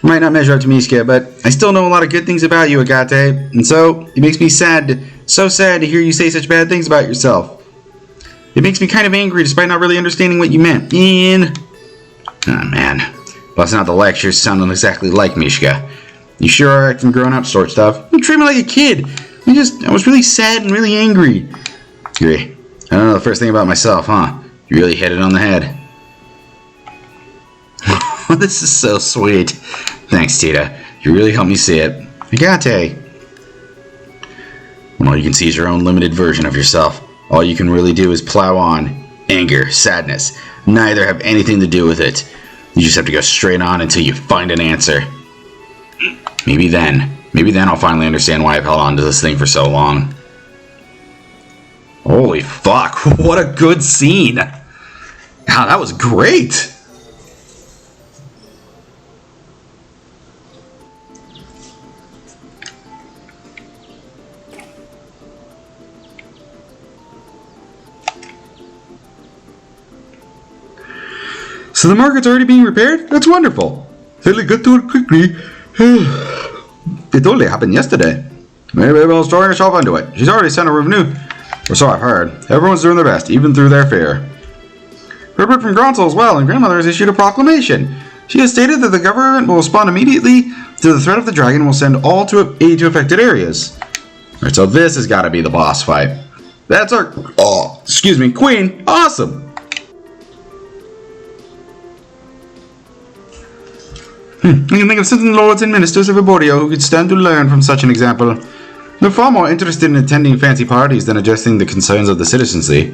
Might not measure up to Miska, but I still know a lot of good things about you, Agate. And so, it makes me so sad to hear you say such bad things about yourself. It makes me kind of angry despite not really understanding what you meant. Oh man. Busting out the lectures sounding exactly like Mishka. You sure are acting grown up sort stuff. You treat me like a kid. I was really sad and really angry. Great. I don't know the first thing about myself, huh? You really hit it on the head. This is so sweet. Thanks, Tita. You really helped me see it. Agate. When all you can see is your own limited version of yourself, all you can really do is plow on. Anger, sadness, neither have anything to do with it. You just have to go straight on until you find an answer. Maybe then I'll finally understand why I've held on to this thing for so long. Holy fuck, what a good scene. God, that was great. So the market's already being repaired? That's wonderful. They got to it quickly. It only happened yesterday. Maybe Abel's throwing herself into it. She's already sent a revenue. Or so I've heard. Everyone's doing their best, even through their fear. Report from Gronsel as well, and Grandmother has issued a proclamation. She has stated that the government will respond immediately to the threat of the dragon and will send all to aid to affected areas. Alright, so this has got to be the boss fight. That's our... Queen. Awesome. I can think of certain lords and ministers of Ebordio who could stand to learn from such an example. They're far more interested in attending fancy parties than addressing the concerns of the citizenry.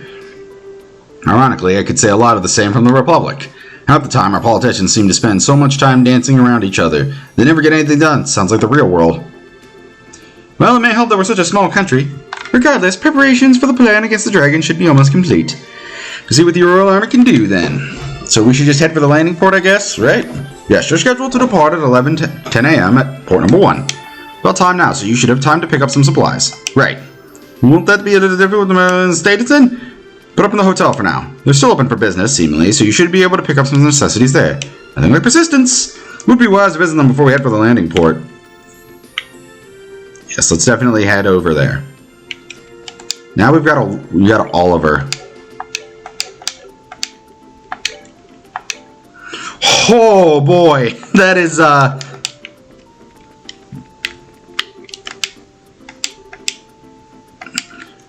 Ironically, I could say a lot of the same from the Republic. Half the time, our politicians seem to spend so much time dancing around each other, they never get anything done. Sounds like the real world. Well, it may help that we're such a small country. Regardless, preparations for the plan against the dragon should be almost complete. We'll see what the Royal Army can do, then. So we should just head for the landing port, I guess, right? Yes, you're scheduled to depart at 10 a.m. at port number 1. About time now, so you should have time to pick up some supplies. Right. Won't that be a little different with the Maryland state it's in? Put up in the hotel for now. They're still open for business, seemingly, so you should be able to pick up some necessities there. Nothing like persistence. Would be wise to visit them before we head for the landing port. Yes, let's definitely head over there. Now we got Oliver. Oh boy, that is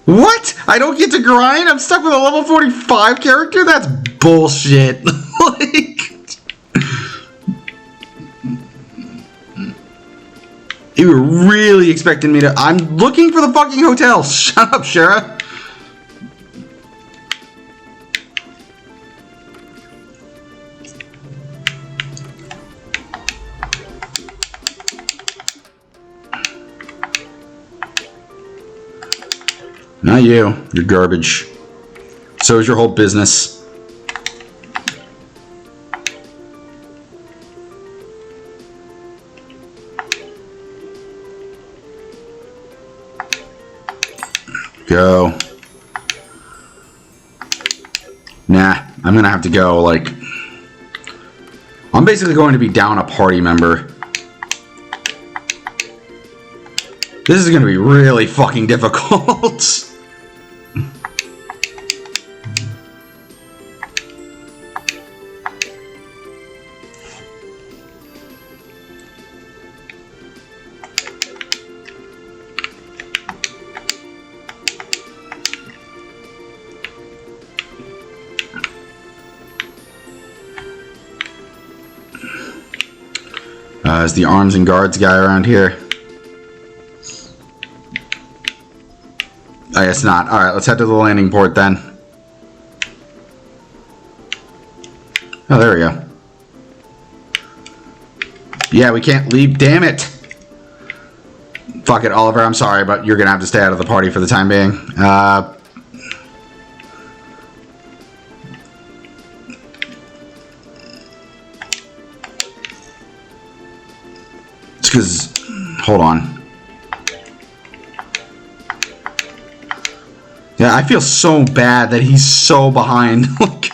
What? I don't get to grind? I'm stuck with a level 45 character? That's bullshit. You were really expecting me to... I'm looking for the fucking hotel. Shut up, Shara. Not you. You're garbage. So is your whole business. Go. Nah, I'm gonna have to go, like... I'm basically going to be down a party member. This is gonna be really fucking difficult. Is the arms and guards guy around here? I guess not. Alright, let's head to the landing port then. Oh, there we go. Yeah, we can't leave. Damn it! Fuck it, Oliver, I'm sorry, but you're gonna have to stay out of the party for the time being. Because, hold on. Yeah, I feel so bad that he's so behind. Like,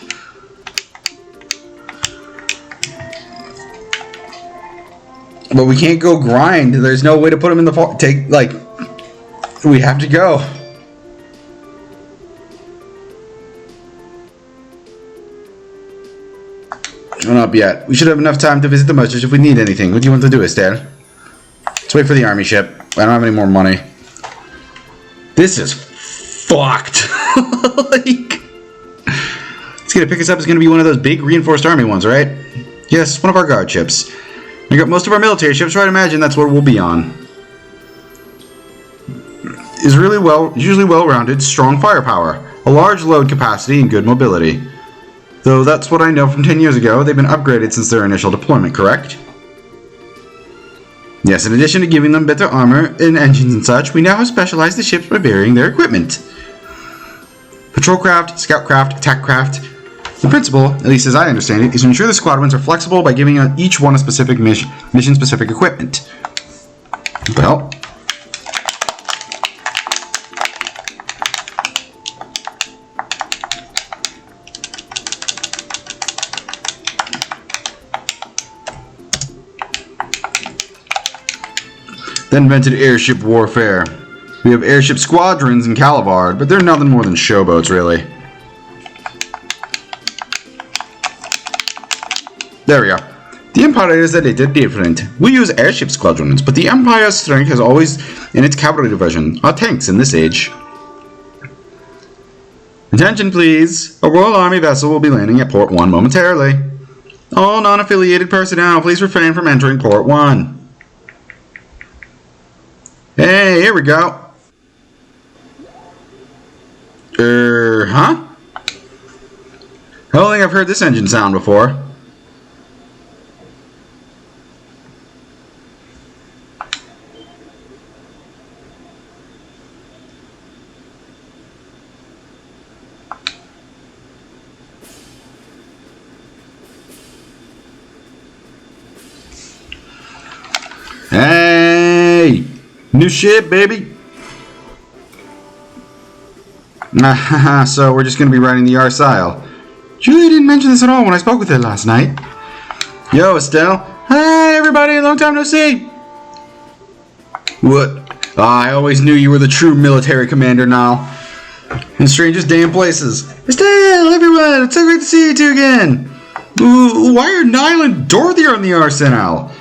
but we can't go grind. There's no way to put him in the take. Like, we have to go. Not up yet. We should have enough time to visit the merchant if we need anything. What do you want to do, Estelle? Let's wait for the army ship. I don't have any more money. This is fucked. Like, it's gonna pick us up. It's gonna be one of those big reinforced army ones, right? Yes, one of our guard ships. We got most of our military ships, so I'd imagine that's what we'll be on. Is usually well-rounded, strong firepower, a large load capacity, and good mobility. Though that's what I know from 10 years ago. They've been upgraded since their initial deployment, correct? Yes, in addition to giving them better armor and engines and such, we now have specialized the ships by varying their equipment. Patrol craft, scout craft, attack craft. The principle, at least as I understand it, is to ensure the squadrons are flexible by giving each one a specific mission-specific equipment. Well... Then invented airship warfare. We have airship squadrons in Calivard, but they're nothing more than showboats, really. There we go. The Empire is a little different. We use airship squadrons, but the Empire's strength has always in its cavalry division, our tanks in this age. Attention please. A Royal Army vessel will be landing at Port 1 momentarily. All non-affiliated personnel, please refrain from entering Port 1. Hey, here we go. Huh? I don't think I've heard this engine sound before. Hey! New ship, baby! So we're just gonna be riding the Arsail. Julia didn't mention this at all when I spoke with her last night. Yo, Estelle. Hey, everybody, long time no see. What? I always knew you were the true military commander now. In strangest damn places. Estelle, everyone, it's so great to see you two again. Ooh, why are Niall and Dorothy on the Arsenal?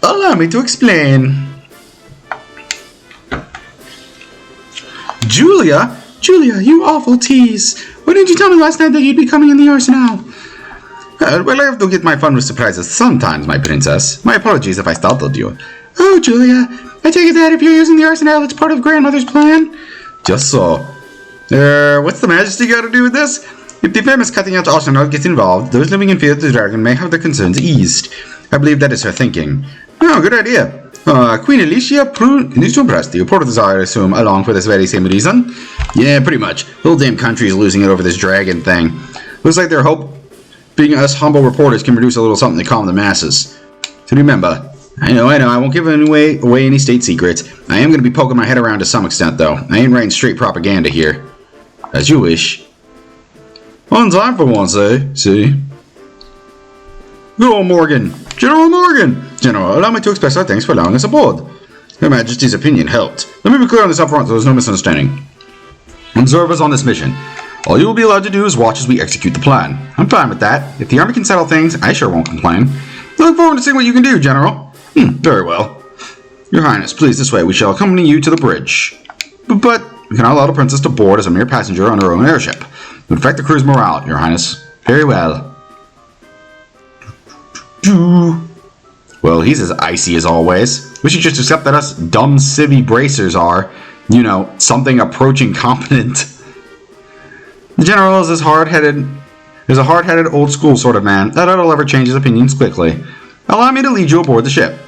Allow me to explain. Julia? Julia, you awful tease. Why didn't you tell me last night that you'd be coming in the Arsenal? Well, I have to get my fun with surprises sometimes, my princess. My apologies if I startled you. Oh, Julia, I take it that if you're using the Arsenal, it's part of Grandmother's plan? Just so. What's the Majesty got to do with this? If the famous cutting out Arsenal gets involved, those living in fear of the dragon may have their concerns eased. I believe that is her thinking. Oh, good idea. Queen Alicia needs to impress the reporter desire, I assume, along for this very same reason. Yeah, pretty much. The whole damn country is losing it over this dragon thing. Looks like their hope being us humble reporters can produce a little something to calm the masses. So remember, I know, I won't give away any state secrets. I am going to be poking my head around to some extent, though. I ain't writing straight propaganda here. As you wish. On time for once, eh? See? Good old Morgan. General Morgan! General, allow me to express our thanks for allowing us aboard. Her Majesty's opinion helped. Let me be clear on this up front so there's no misunderstanding. Observers on this mission. All you will be allowed to do is watch as we execute the plan. I'm fine with that. If the army can settle things, I sure won't complain. I look forward to seeing what you can do, General. Very well. Your Highness, please this way. We shall accompany you to the bridge. But we cannot allow the princess to board as a mere passenger on her own airship. It would affect the crew's morale, Your Highness. Very well. Well, he's as icy as always. We should just accept that us dumb civvy bracers are, you know, something approaching competent. The general is a hard-headed old school sort of man that don't ever change his opinions quickly. Allow me to lead you aboard the ship.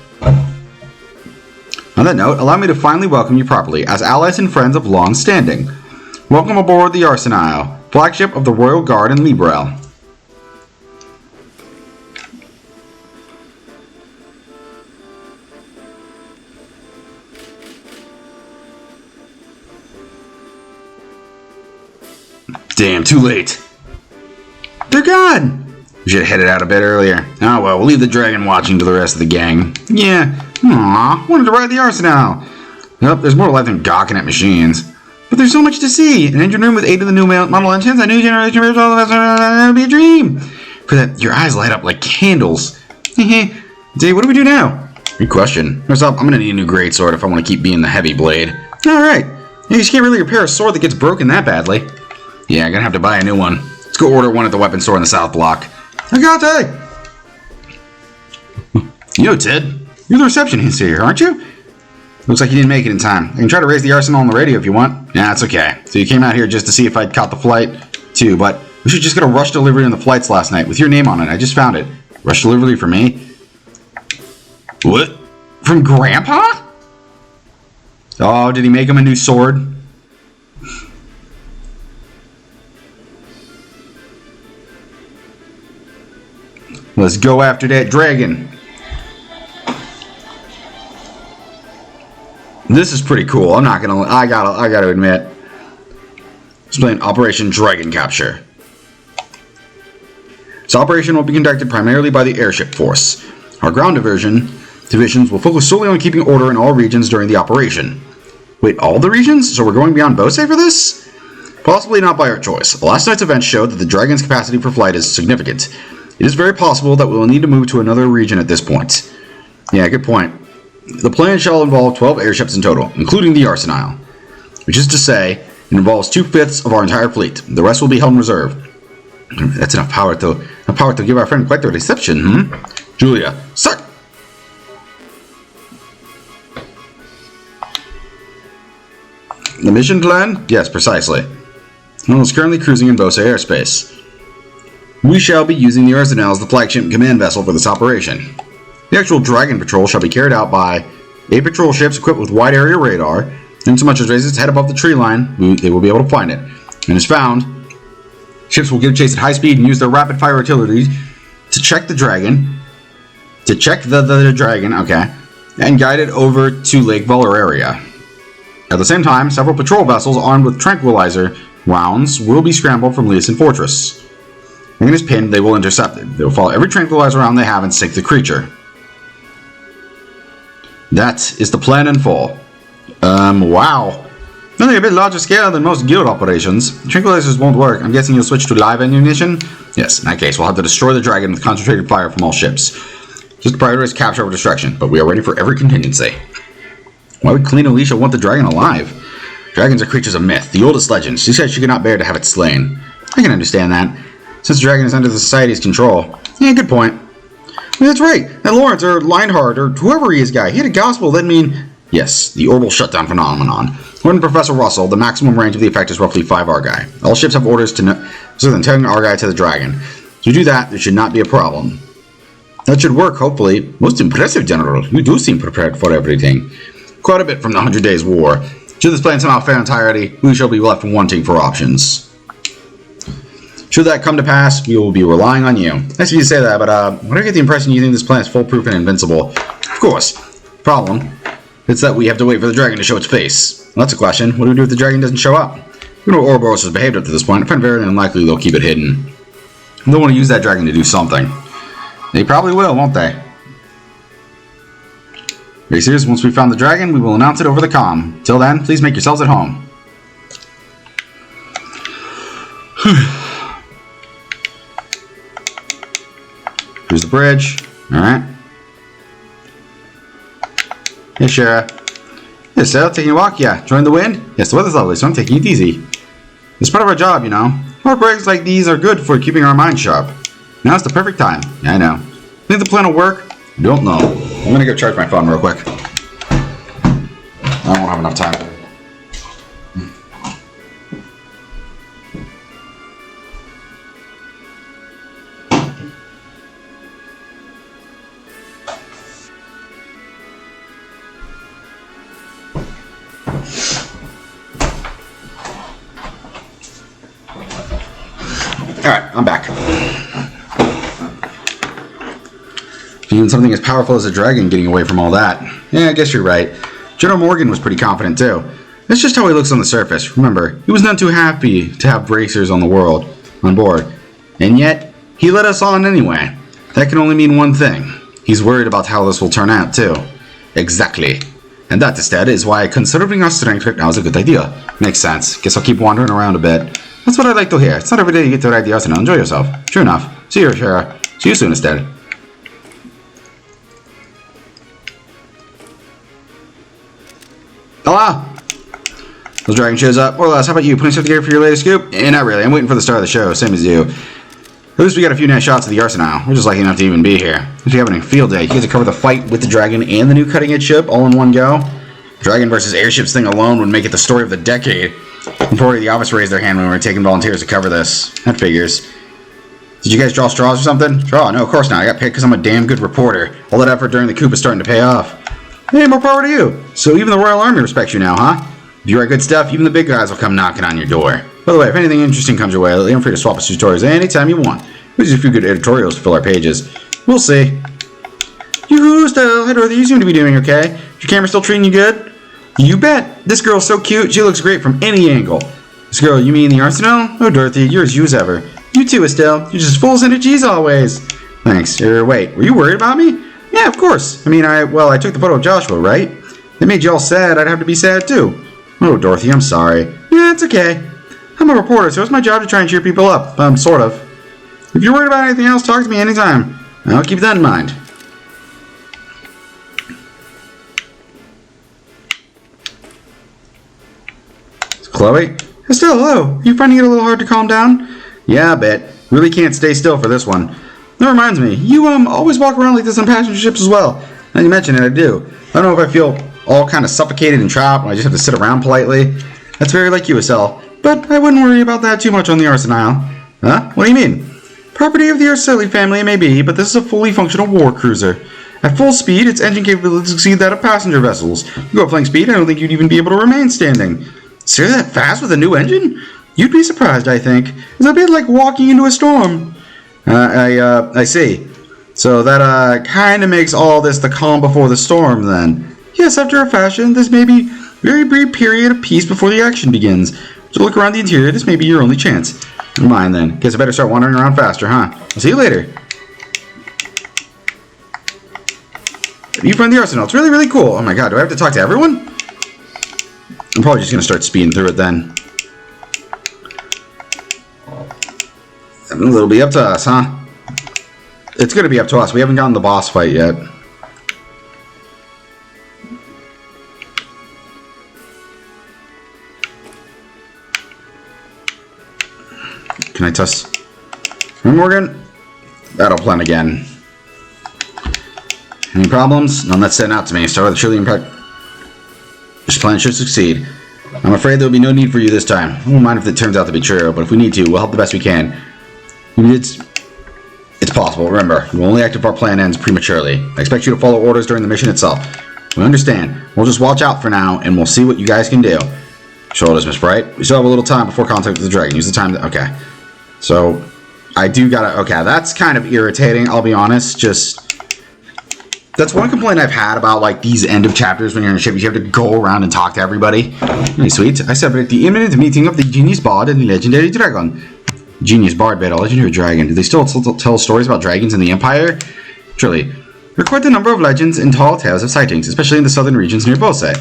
On that note, allow me to finally welcome you properly as allies and friends of long standing. Welcome aboard the Arsenal, flagship of the Royal Guard in Librel. Damn, too late. They're gone! We should have headed out a bit earlier. Oh well, we'll leave the dragon watching to the rest of the gang. Yeah. Aw, wanted to ride the Arsenal. Nope, there's more to life than gawking at machines. But there's so much to see. An engine room with 8 of the new model engines, a new generation of all of us, it'll be a dream. For that, your eyes light up like candles. Dave, what do we do now? Good question. First up, I'm gonna need a new greatsword if I want to keep being the heavy blade. Alright. You just can't really repair a sword that gets broken that badly. Yeah, I'm gonna have to buy a new one. Let's go order one at the weapon store in the South Block. I got it! You know, Ted, you're the receptionist here, aren't you? Looks like you didn't make it in time. I can try to raise the Arsenal on the radio if you want. Yeah, it's okay. So you came out here just to see if I'd caught the flight, too, but we should just get a rush delivery on the flights last night with your name on it. I just found it. Rush delivery for me? What? From Grandpa? Oh, did he make him a new sword? Let's go after that dragon. This is pretty cool. I'm not gonna. I gotta admit. Let's play Operation Dragon Capture. This operation will be conducted primarily by the airship force. Our ground divisions will focus solely on keeping order in all regions during the operation. Wait, all the regions? So we're going beyond Bose for this? Possibly not by our choice. Last night's event showed that the dragon's capacity for flight is significant. It is very possible that we will need to move to another region at this point. Yeah, good point. The plan shall involve 12 airships in total, including the Arsenal. Which is to say, it involves 2/5 of our entire fleet. The rest will be held in reserve. That's enough power to give our friend quite the reception, Julia, sir! The mission plan? Yes, precisely. Well, it's currently cruising in Bose airspace. We shall be using the Arsenal as the flagship command vessel for this operation. The actual Dragon Patrol shall be carried out by 8 patrol ships equipped with wide area radar, and so much as raises its head above the tree line, they will be able to find it. And as found, ships will give chase at high speed and use their rapid fire artillery to check the dragon, okay, and guide it over to Lake Vuller area. At the same time, several patrol vessels armed with tranquilizer rounds will be scrambled from Leeson Fortress. When it is pinned, they will intercept it. They will follow every tranquilizer round they have and sink the creature. That is the plan in full. Wow. Nothing a bit larger scale than most guild operations. Tranquilizers won't work. I'm guessing you'll switch to live ammunition? Yes, in that case, we'll have to destroy the dragon with concentrated fire from all ships. Just prioritize capture over destruction, but we are ready for every contingency. Why would Queen Alicia want the dragon alive? Dragons are creatures of myth, the oldest legend. She said she could not bear to have it slain. I can understand that, since the dragon is under the society's control. Yeah, good point. I mean, that's right. And Lawrence, or Leinhardt, or whoever he is guy, he had a gospel that mean... Yes, the orbital shutdown phenomenon. According to Professor Russell, the maximum range of the effect is roughly 5 Argai. All ships have orders to so then 10 Argai to the dragon. So to do that, there should not be a problem. That should work, hopefully. Most impressive, General. You do seem prepared for everything. Quite a bit from the 100 Days' War. Should this plan somehow fail entirely, we shall be left wanting for options. Should that come to pass, we will be relying on you. Nice of you to say that, but when I get the impression you think this plan is foolproof and invincible. Of course. Problem. It's that we have to wait for the dragon to show its face. Well, that's a question. What do we do if the dragon doesn't show up? You know Ouroboros has behaved up to this point. I find it very unlikely they'll keep it hidden. They'll want to use that dragon to do something. They probably will, won't they? Are you serious? Once we found the dragon, we will announce it over the comm. Till then, please make yourselves at home. Here's the bridge. Alright. Hey, Shara. Yes, sir. Taking a walk? Yeah. Enjoying the wind? Yes, the weather's lovely, so I'm taking it easy. It's part of our job, you know. Work breaks like these are good for keeping our minds sharp. Now it's the perfect time. Yeah, I know. Think the plan will work? Don't know. I'm gonna go charge my phone real quick. I won't have enough time. Alright, I'm back. Even something as powerful as a dragon getting away from all that. Yeah, I guess you're right. General Morgan was pretty confident too. That's just how he looks on the surface. Remember, he was none too happy to have bracers on board. And yet, he let us on anyway. That can only mean one thing. He's worried about how this will turn out too. Exactly. And that instead is why conserving our strength right now is a good idea. Makes sense. Guess I'll keep wandering around a bit. That's what I like to hear. It's not every day you get to ride the arsenal. Enjoy yourself. True enough. See you, Shara. See you soon, instead. Hello? The dragon shows up. More or less. How about you? Putting stuff together for your latest scoop? Eh, not really. I'm waiting for the start of the show. Same as you. At least we got a few nice shots of the arsenal. We're just lucky enough to even be here. If you're having a field day, you get to cover the fight with the dragon and the new cutting-edge ship all in one go. Dragon versus airships thing alone would make it the story of the decade. Unfortunately, the office raised their hand when we were taking volunteers to cover this. That figures. Did you guys draw straws or something? Draw? No, of course not. I got picked because I'm a damn good reporter. All that effort during the coup is starting to pay off. Hey, more power to you. So even the Royal Army respects you now, huh? If you write good stuff, even the big guys will come knocking on your door. By the way, if anything interesting comes your way, feel free to swap us tutorials anytime you want. We just a few good editorials to fill our pages. We'll see. Yoo-hoo, Stella. Hey, Dorothy, you seem to be doing okay. Is your camera still treating you good? You bet. This girl's so cute. She looks great from any angle. This girl, you mean the arsenal? Oh, Dorothy, you're as you as ever. You too, Estelle. You're just full of energy as always. Thanks. Wait, were you worried about me? Yeah, of course. I mean, I took the photo of Joshua, right? They made you all sad. I'd have to be sad too. Oh, Dorothy, I'm sorry. Yeah, it's okay. I'm a reporter, so it's my job to try and cheer people up. Sort of. If you're worried about anything else, talk to me anytime. I'll keep that in mind. Chloe? Estelle, hello. You finding it a little hard to calm down? Yeah, I bet. Really can't stay still for this one. That reminds me, you always walk around like this on passenger ships as well. Now you mention it, I do. I don't know if I feel all kind of suffocated and trapped and I just have to sit around politely. That's very like you, Estelle. But I wouldn't worry about that too much on the Arsenal. Huh? What do you mean? Property of the Arceli family it may be, but this is a fully functional war cruiser. At full speed, its engine capabilities exceed that of passenger vessels. You go at flying speed, I don't think you'd even be able to remain standing. Seriously, that fast with a new engine? You'd be surprised, I think. It's a bit like walking into a storm. I see. So that, kind of makes all this the calm before the storm, then. Yes, after a fashion, this may be a very brief period of peace before the action begins. So look around the interior, this may be your only chance. Never mind, then. Guess I better start wandering around faster, huh? I'll see you later. You find the arsenal. It's really, really cool. Oh my god, do I have to talk to everyone? I'm probably just going to start speeding through it then. It'll be up to us, huh? It's going to be up to us. We haven't gotten the boss fight yet. Can I toss? Morgan? Battle plan again. Any problems? None that's sent out to me. Start with a trillion impact. This plan should succeed. I'm afraid there will be no need for you this time. I won't mind if it turns out to be true, but if we need to, we'll help the best we can. It's possible. Remember, you only act if our plan ends prematurely. I expect you to follow orders during the mission itself. We understand. We'll just watch out for now, and we'll see what you guys can do. Shoulders, Miss Bright. We still have a little time before contact with the dragon. Use the time to... Okay. So, I do gotta... Okay, that's kind of irritating, I'll be honest. Just... That's one complaint I've had about, like, these end of chapters when you're in a ship. You have to go around and talk to everybody. Very sweet. I celebrate the imminent meeting of the Genius Bard and the Legendary Dragon. Genius Bard bait a Legendary Dragon. Do they still tell stories about dragons in the Empire? Surely. There are quite a number of legends and tall tales of sightings, especially in the southern regions near Beausset.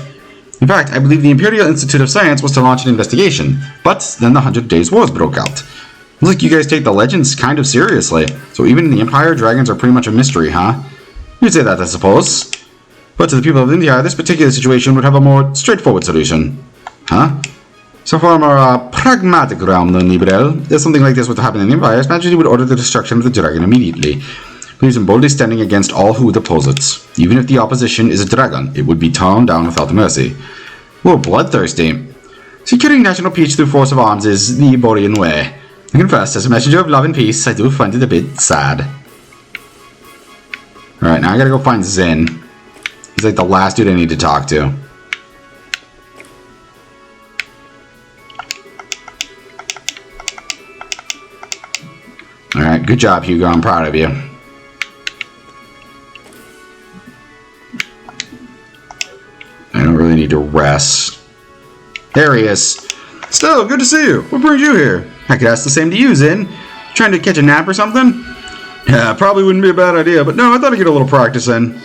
In fact, I believe the Imperial Institute of Science was to launch an investigation, but then the 100 Days Wars broke out. Looks like you guys take the legends kind of seriously, so even in the Empire, dragons are pretty much a mystery, huh? You'd say that, I suppose. But to the people of India, this particular situation would have a more straightforward solution. Huh? So far, a more pragmatic realm than Librel. If something like this were to happen in the Empire, His Majesty would order the destruction of the dragon immediately. Believes in boldly standing against all who would oppose it. Even if the opposition is a dragon, it would be torn down without mercy. We're bloodthirsty. Securing national peace through force of arms is the Borean way. I confess, as a messenger of love and peace, I do find it a bit sad. Alright, now I gotta go find Zin. He's like the last dude I need to talk to. Alright, good job, Hugo. I'm proud of you. I don't really need to rest. There he is. Still, good to see you. What brings you here? I could ask the same to you, Zin. Trying to catch a nap or something? Yeah, probably wouldn't be a bad idea, but no, I thought I'd get a little practice in.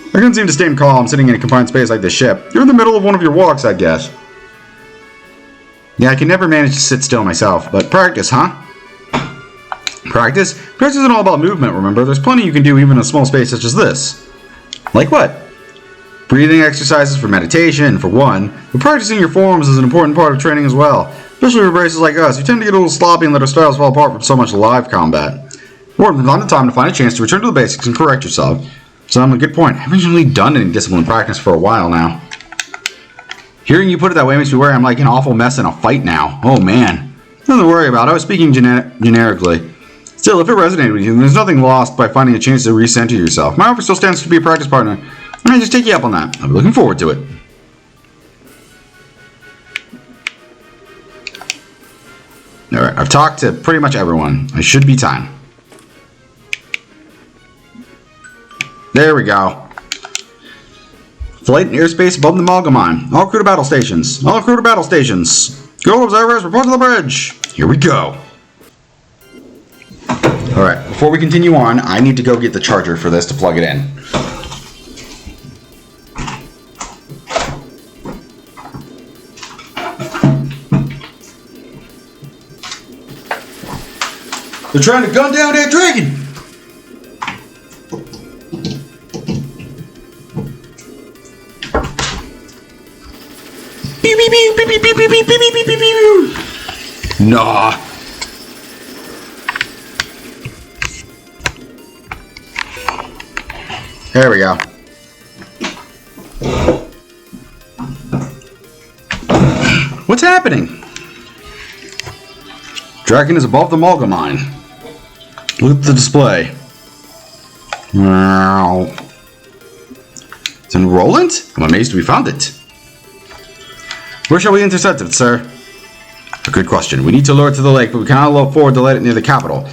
I couldn't seem to stay calm sitting in a confined space like this ship. You're in the middle of one of your walks, I guess. Yeah, I can never manage to sit still myself, but practice, huh? Practice? Practice isn't all about movement, remember? There's plenty you can do even in a small space such as this. Like what? Breathing exercises for meditation, for one, but practicing your forms is an important part of training as well. Especially for races like us, who tend to get a little sloppy and let our styles fall apart from so much live combat. Or from time to time to find a chance to return to the basics and correct yourself. So I'm a good point. I haven't really done any disciplined practice for a while now. Hearing you put it that way makes me worry I'm like an awful mess in a fight now. Oh man. Nothing to worry about. I was speaking generically. Still, if it resonated with you, then there's nothing lost by finding a chance to recenter yourself. My offer still stands to be a practice partner. I may just take you up on that. I'll be looking forward to it. Alright, I've talked to pretty much everyone. I should be time. There we go. Flight and airspace above the Malgamine. All crew to battle stations. All crew to battle stations. Go observers, report to the bridge. Here we go. Alright, before we continue on, I need to go get the charger for this to plug it in. They're trying to gun down that dragon! Beep, beep, beep, beep, beep, beep, beep, beep, beep, beep, beep, beep. Nah. There we go. What's happening? Dragon is above the Malgamine. Look at the display. Wow. It's in Roland? I'm amazed we found it. Where shall we intercept it, sir? A good question. We need to lure it to the lake, but we cannot afford to let it near the capital.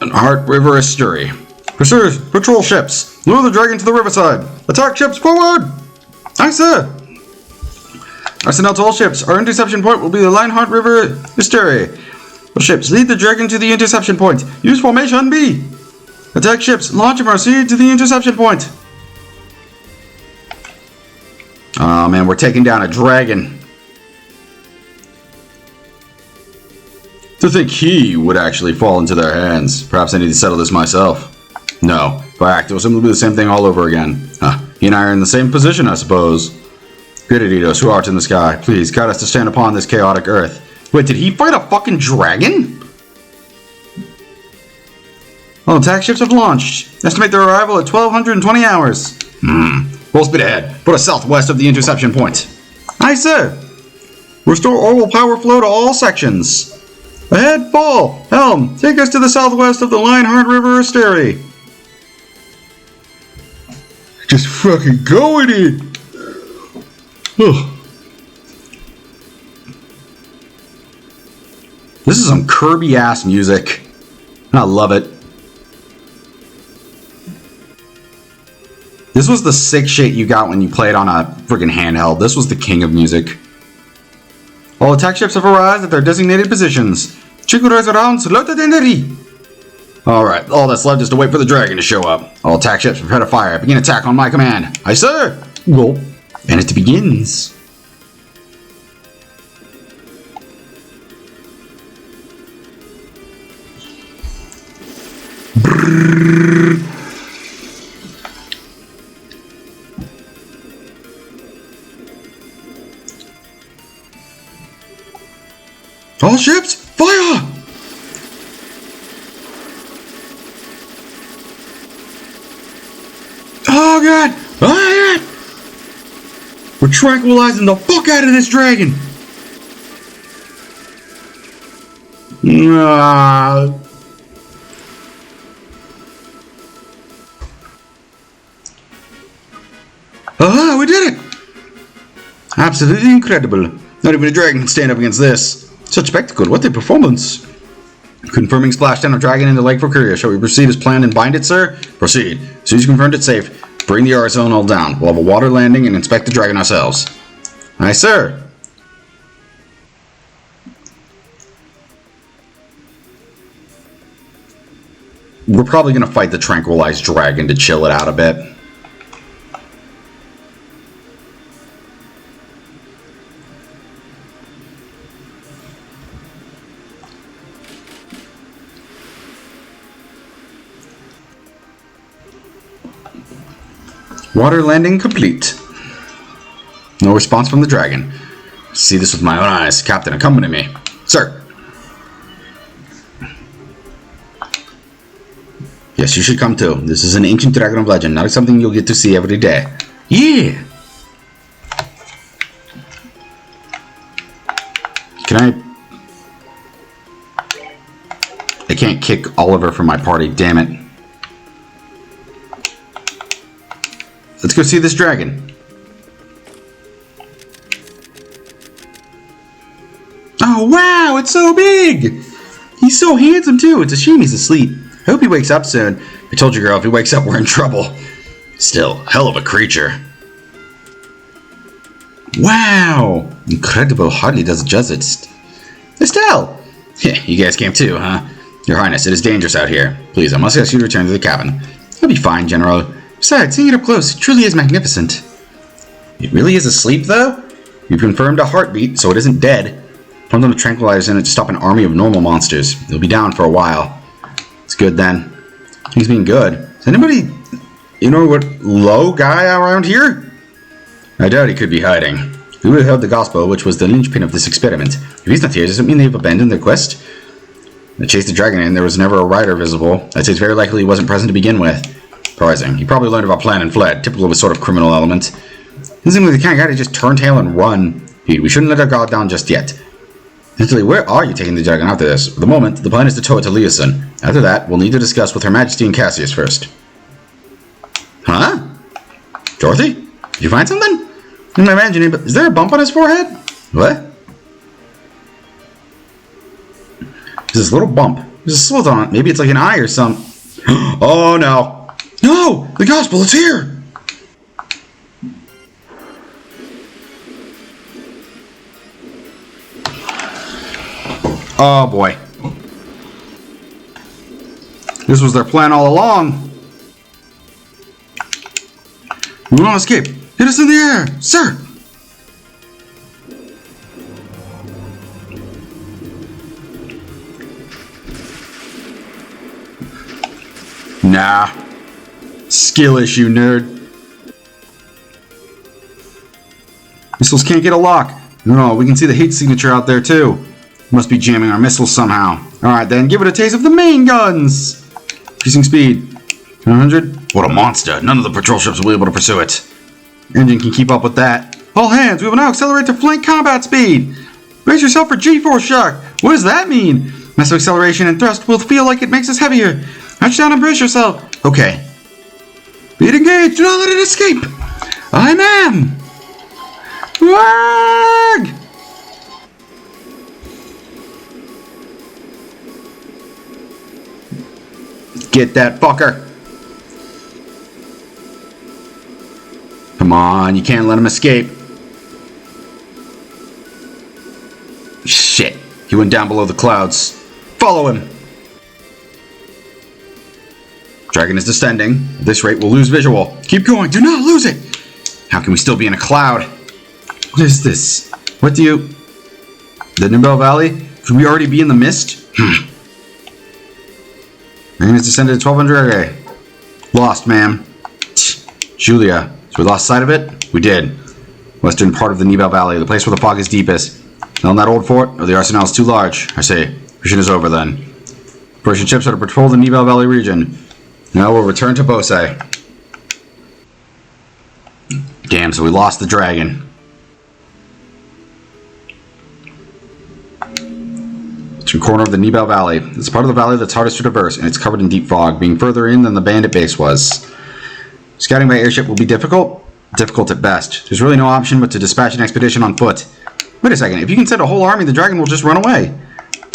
Heart River Estuary. Pursuers, patrol ships. Lure the dragon to the riverside. Attack ships forward! Aye, sir. Arsenal to all ships. Our interception point will be the Lionheart River Estuary. All ships, lead the dragon to the interception point. Use formation B. Attack ships. Launch MRC to the interception point. Oh man, we're taking down a dragon. To think he would actually fall into their hands. Perhaps I need to settle this myself. No. If I act, it will simply be the same thing all over again. He and I are in the same position, I suppose. Good Adidos, who art in the sky, please guide us to stand upon this chaotic earth. Wait, did he fight a fucking dragon? Well, attack ships have launched. Estimate their arrival at 1220 hours. Full speed ahead. Put us southwest of the interception point. Aye, sir. Restore oral power flow to all sections. Ahead, fall! Helm, take us to the southwest of the Lionheart River Estuary. Just fucking going in! Ugh. This is some Kirby-ass music. I love it. This was the sick shit you got when you played on a friggin' handheld. This was the king of music. All attack ships have arrived at their designated positions. Chikuras around saluted and ready. Alright, all that's left is to wait for the dragon to show up. All attack ships prepare to fire. Begin attack on my command. Aye, sir! Well, and it begins. All ships, fire! Oh god! Oh god! We're tranquilizing the fuck out of this dragon! Ah, we did it! Absolutely incredible. Not even a dragon can stand up against this. Such spectacle, what a performance! Confirming splashdown of dragon in the lake for Kyria. Shall we proceed as planned and bind it, sir? Proceed. As soon as you confirmed it safe, bring the arsenal down. We'll have a water landing and inspect the dragon ourselves. Aye, sir. We're probably going to fight the tranquilized dragon to chill it out a bit. Water landing complete. No response from the dragon. See this with my own eyes. Captain, accompany me. Sir. Yes, you should come too. This is an ancient dragon of legend, not something you'll get to see every day. Yeah! Can I can't kick Oliver from my party, damn it. Let's go see this dragon. Oh wow, it's so big! He's so handsome too. It's a shame he's asleep. I hope he wakes up soon. I told you, girl, if he wakes up, we're in trouble. Still, hell of a creature. Wow! Incredible, hardly does it justice. Estelle! Yeah, you guys came too, huh? Your Highness, it is dangerous out here. Please, I must ask you to return to the cabin. I'll be fine, General. Besides, seeing it up close, it truly is magnificent. It really is asleep, though? You've confirmed a heartbeat, so it isn't dead. Pumped on the tranquilizers in it to stop an army of normal monsters. It'll be down for a while. It's good then. He's being good. Is anybody, low guy around here? I doubt he could be hiding. We would have held the gospel, which was the linchpin of this experiment. If he's not here, does it mean they've abandoned their quest? They chased the dragon in, there was never a rider visible. I'd say it's very likely he wasn't present to begin with. Surprising. He probably learned of our plan and fled, typical of a sort of criminal element. Doesn't seem like the kind of guy to just turn tail and run. Pete, we shouldn't let our guard down just yet. Actually, where are you taking the dragon after this? For the moment, the plan is to tow it to Leosin. After that, we'll need to discuss with Her Majesty and Cassius first. Huh? Dorothy? Did you find something? I'm imagining, but is there a bump on his forehead? What? There's this little bump. There's a slit on it. Maybe it's like an eye or something. Oh no! No! The gospel, it's here! Oh boy. This was their plan all along. We want to escape. Hit us in the air, sir! Nah. Skill issue, nerd. Missiles can't get a lock. No, we can see the heat signature out there too. Must be jamming our missiles somehow. Alright then, give it a taste of the main guns! Increasing speed. 100? What a monster. None of the patrol ships will be able to pursue it. Engine can keep up with that. All hands, we will now accelerate to flank combat speed! Brace yourself for G-force shock. What does that mean? Massive acceleration and thrust will feel like it makes us heavier. Crouch down and brace yourself. Okay. Be engaged. Do not let it escape. I'm Am. Wag! Get that fucker. Come on, you can't let him escape. Shit, he went down below the clouds. Follow him. Dragon is descending. At this rate, we'll lose visual. Keep going, do not lose it. How can we still be in a cloud? What is this? What do you... The Nibel Valley? Could we already be in the mist? Dragon has descended to 1200 area. Lost, ma'am. Julia. So we lost sight of it? We did. Western part of the Nibel Valley, the place where the fog is deepest. Not in that old fort, or the arsenal is too large. I say, mission is over then. Persian ships are to patrol the Nibel Valley region. Now we'll return to Bose. Damn, so we lost the dragon. Eastern corner of the Nibel Valley. It's part of the valley that's hardest to traverse, and it's covered in deep fog, being further in than the bandit base was. Scouting by airship will be difficult at best. There's really no option but to dispatch an expedition on foot. Wait a second, if you can send a whole army, the dragon will just run away.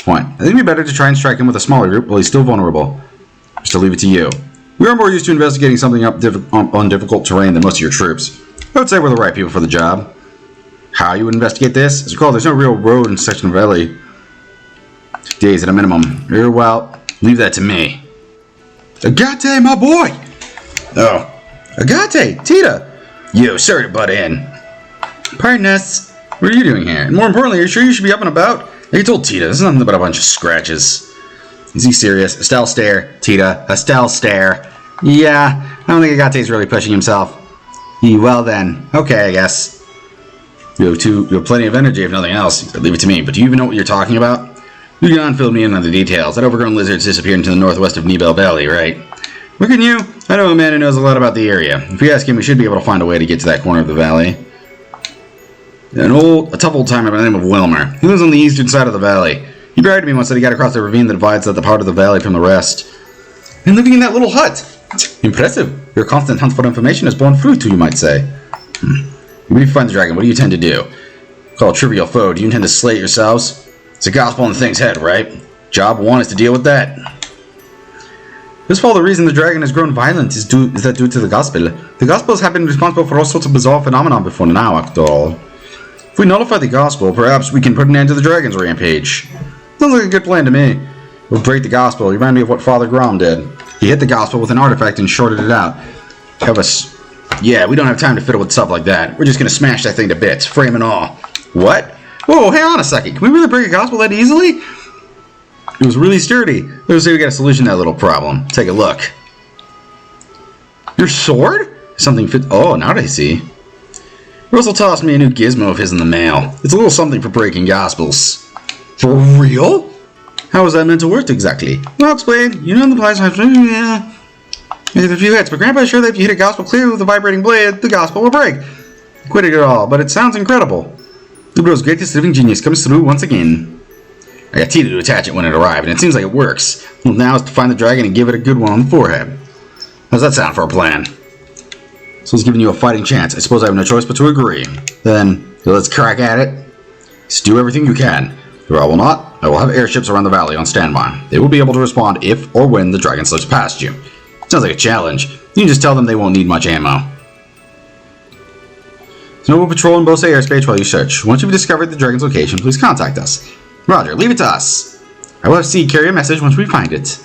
Point. I think it'd be better to try and strike him with a smaller group while he's still vulnerable. Just to leave it to you. We are more used to investigating something on difficult terrain than most of your troops. I would say we're the right people for the job. How you would investigate this? As you recall, there's no real road in section of valley. Days at a minimum. Well, leave that to me. Agate, my boy! Oh. Agate! Tita! Yo, sorry to butt in. Pardon us. What are you doing here? And more importantly, are you sure you should be up and about? I told Tita, this is nothing but a bunch of scratches. Is he serious? Estelle stare. Tita, Estelle stare. Yeah, I don't think Agate's really pushing himself. Well then. Okay, I guess. You have plenty of energy if nothing else. Leave it to me. But do you even know what you're talking about? You can fill me in on the details. That overgrown lizard's disappeared into the northwest of Nibel Valley, right? Look at you. I know a man who knows a lot about the area. If you ask him, we should be able to find a way to get to that corner of the valley. A tough old timer by the name of Wilmer. He lives on the eastern side of the valley. He bragged to me once that he got across the ravine that divides the part of the valley from the rest. And living in that little hut. Impressive. Your constant hunt for information has borne fruit, you might say. When you find the dragon, what do you intend to do? Call a trivial foe. Do you intend to slay it yourselves? It's a gospel in the thing's head, right? Job one is to deal with that. This fall, the reason the dragon has grown violent is due to the gospel. The gospels have been responsible for all sorts of bizarre phenomena before now, after all. If we nullify the gospel, perhaps we can put an end to the dragon's rampage. Sounds like a good plan to me. We'll break the gospel. You remind me of what Father Grom did. He hit the gospel with an artifact and shorted it out. Yeah, we don't have time to fiddle with stuff like that. We're just gonna smash that thing to bits, frame and all. What? Whoa, hang on a second. Can we really break a gospel that easily? It was really sturdy. Let's see if we got a solution to that little problem. Take a look. Your sword? Something fit. Oh, now I see. Russell tossed me a new gizmo of his in the mail. It's a little something for breaking gospels. For real? How is that meant to work exactly? Well, explain. You know the place. Yeah. With a few hits, but Grandpa's sure that if you hit a gospel clear with a vibrating blade, the gospel will break. Quit it all, but it sounds incredible. The world's greatest living genius comes through once again. I got Tita to attach it when it arrived, and it seems like it works. Well, now is to find the dragon and give it a good one on the forehead. How's that sound for a plan? So it's giving you a fighting chance. I suppose I have no choice but to agree. Then, let's crack at it. Just do everything you can. If I will not, I will have airships around the valley on standby. They will be able to respond if or when the dragon slips past you. Sounds like a challenge. You can just tell them they won't need much ammo. So we'll patrol in Bose airspace while you search. Once you've discovered the dragon's location, please contact us. Roger, leave it to us. I will have C carry a message once we find it.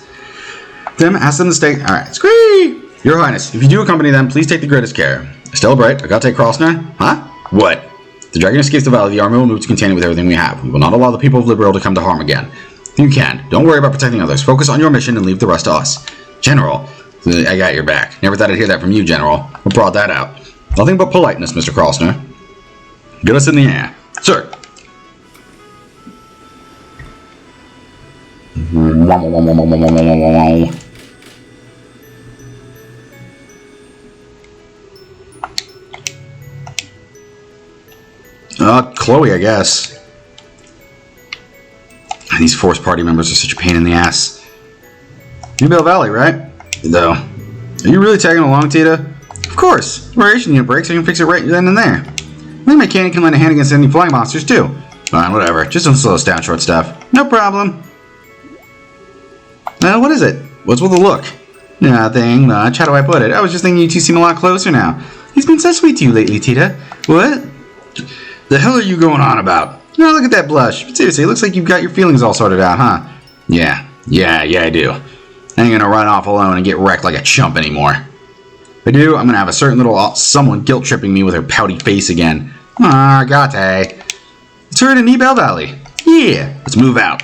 Then ask them to stay. Alright, scree! Your Highness, if you do accompany them, please take the greatest care. Estelle Bright, Agate Krosner? Huh? What? If the dragon escapes the valley, the army will move to contain it with everything we have. We will not allow the people of Liberal to come to harm again. You can. Don't worry about protecting others. Focus on your mission and leave the rest to us. General, I got your back. Never thought I'd hear that from you, General. What brought that out? Nothing but politeness, Mr. Krosner. Get us in the air. Sir. Chloe, I guess. These Force Party members are such a pain in the ass. Nibel Valley, right? Though. Are you really tagging along, Tita? Of course. The radiation unit breaks, so you can fix it right then and there. My mechanic can lend a hand against any flying monsters, too. Fine, whatever. Just don't slow us down, short stuff. No problem. What is it? What's with the look? Nothing much. How do I put it? I was just thinking you two seem a lot closer now. He's been so sweet to you lately, Tita. What? The hell are you going on about? No, look at that blush. But seriously, it looks like you've got your feelings all sorted out, huh? Yeah, I do. I ain't gonna run off alone and get wrecked like a chump anymore. If I do, I'm gonna have a certain little someone guilt-tripping me with her pouty face again. Agate. It's her in Nibel Valley. Yeah, let's move out.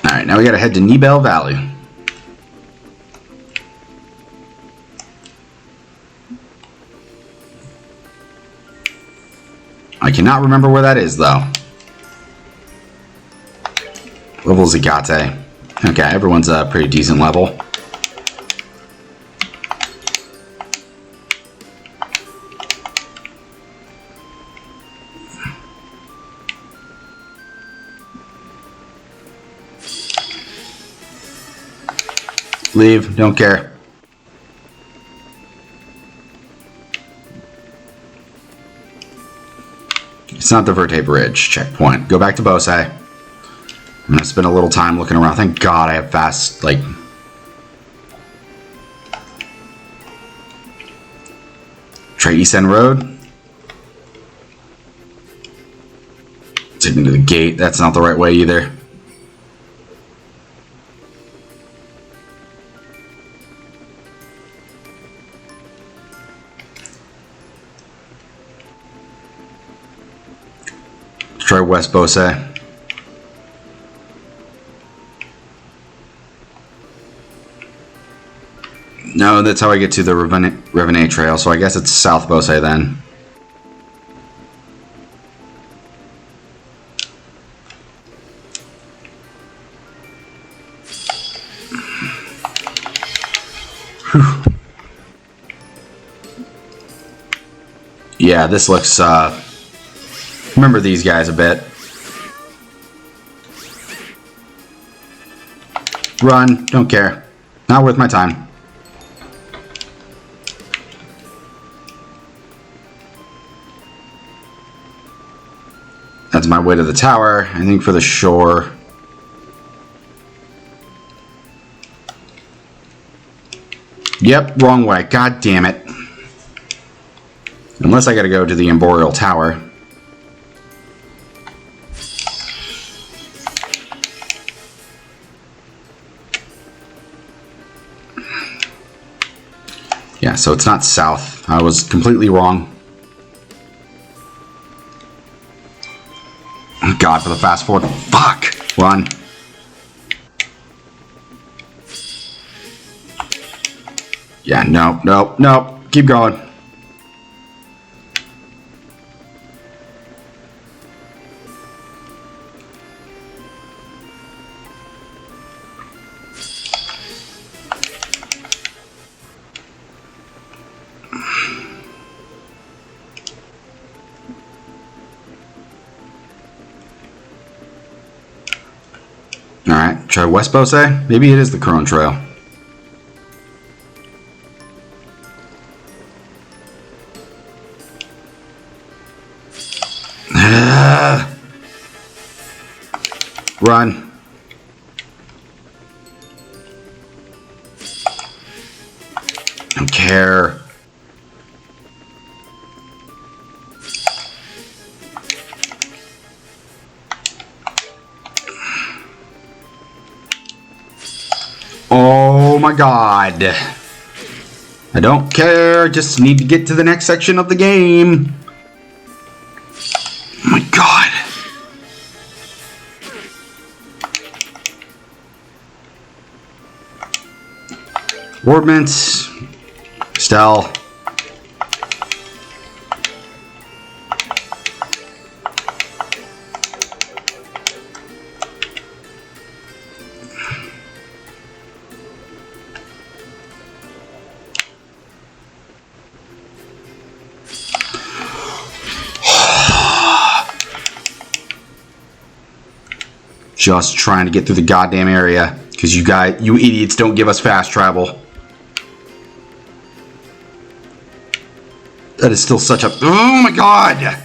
Alright, now we gotta head to Nibel Valley. I cannot remember where that is, though. Level Zagate. Okay, everyone's a pretty decent level. Leave, don't care. It's not the Verte Bridge checkpoint. Go back to Bose. I'm gonna spend a little time looking around. Thank God I have fast, like... Try East End Road. Taking to the gate. That's not the right way either. Try West Bose. No, that's how I get to the Revenant Trail, so I guess it's South Bose then. Whew. Yeah, this looks, remember these guys a bit. Run, don't care. Not worth my time. That's my way to the tower. I think for the shore. Yep, wrong way. God damn it. Unless I gotta go to the Arboreal Tower. Yeah, so it's not south. I was completely wrong. Oh God, for the fast forward. Fuck! Run. Yeah, no. Keep going. Alright, try West Bose. Maybe it is the Crone Trail. Run. Don't care. Oh my God. I don't care. Just need to get to the next section of the game. Oh my God. Ordnance. Stell. Just trying to get through the goddamn area. Because you idiots don't give us fast travel. That is still such a... Oh my god!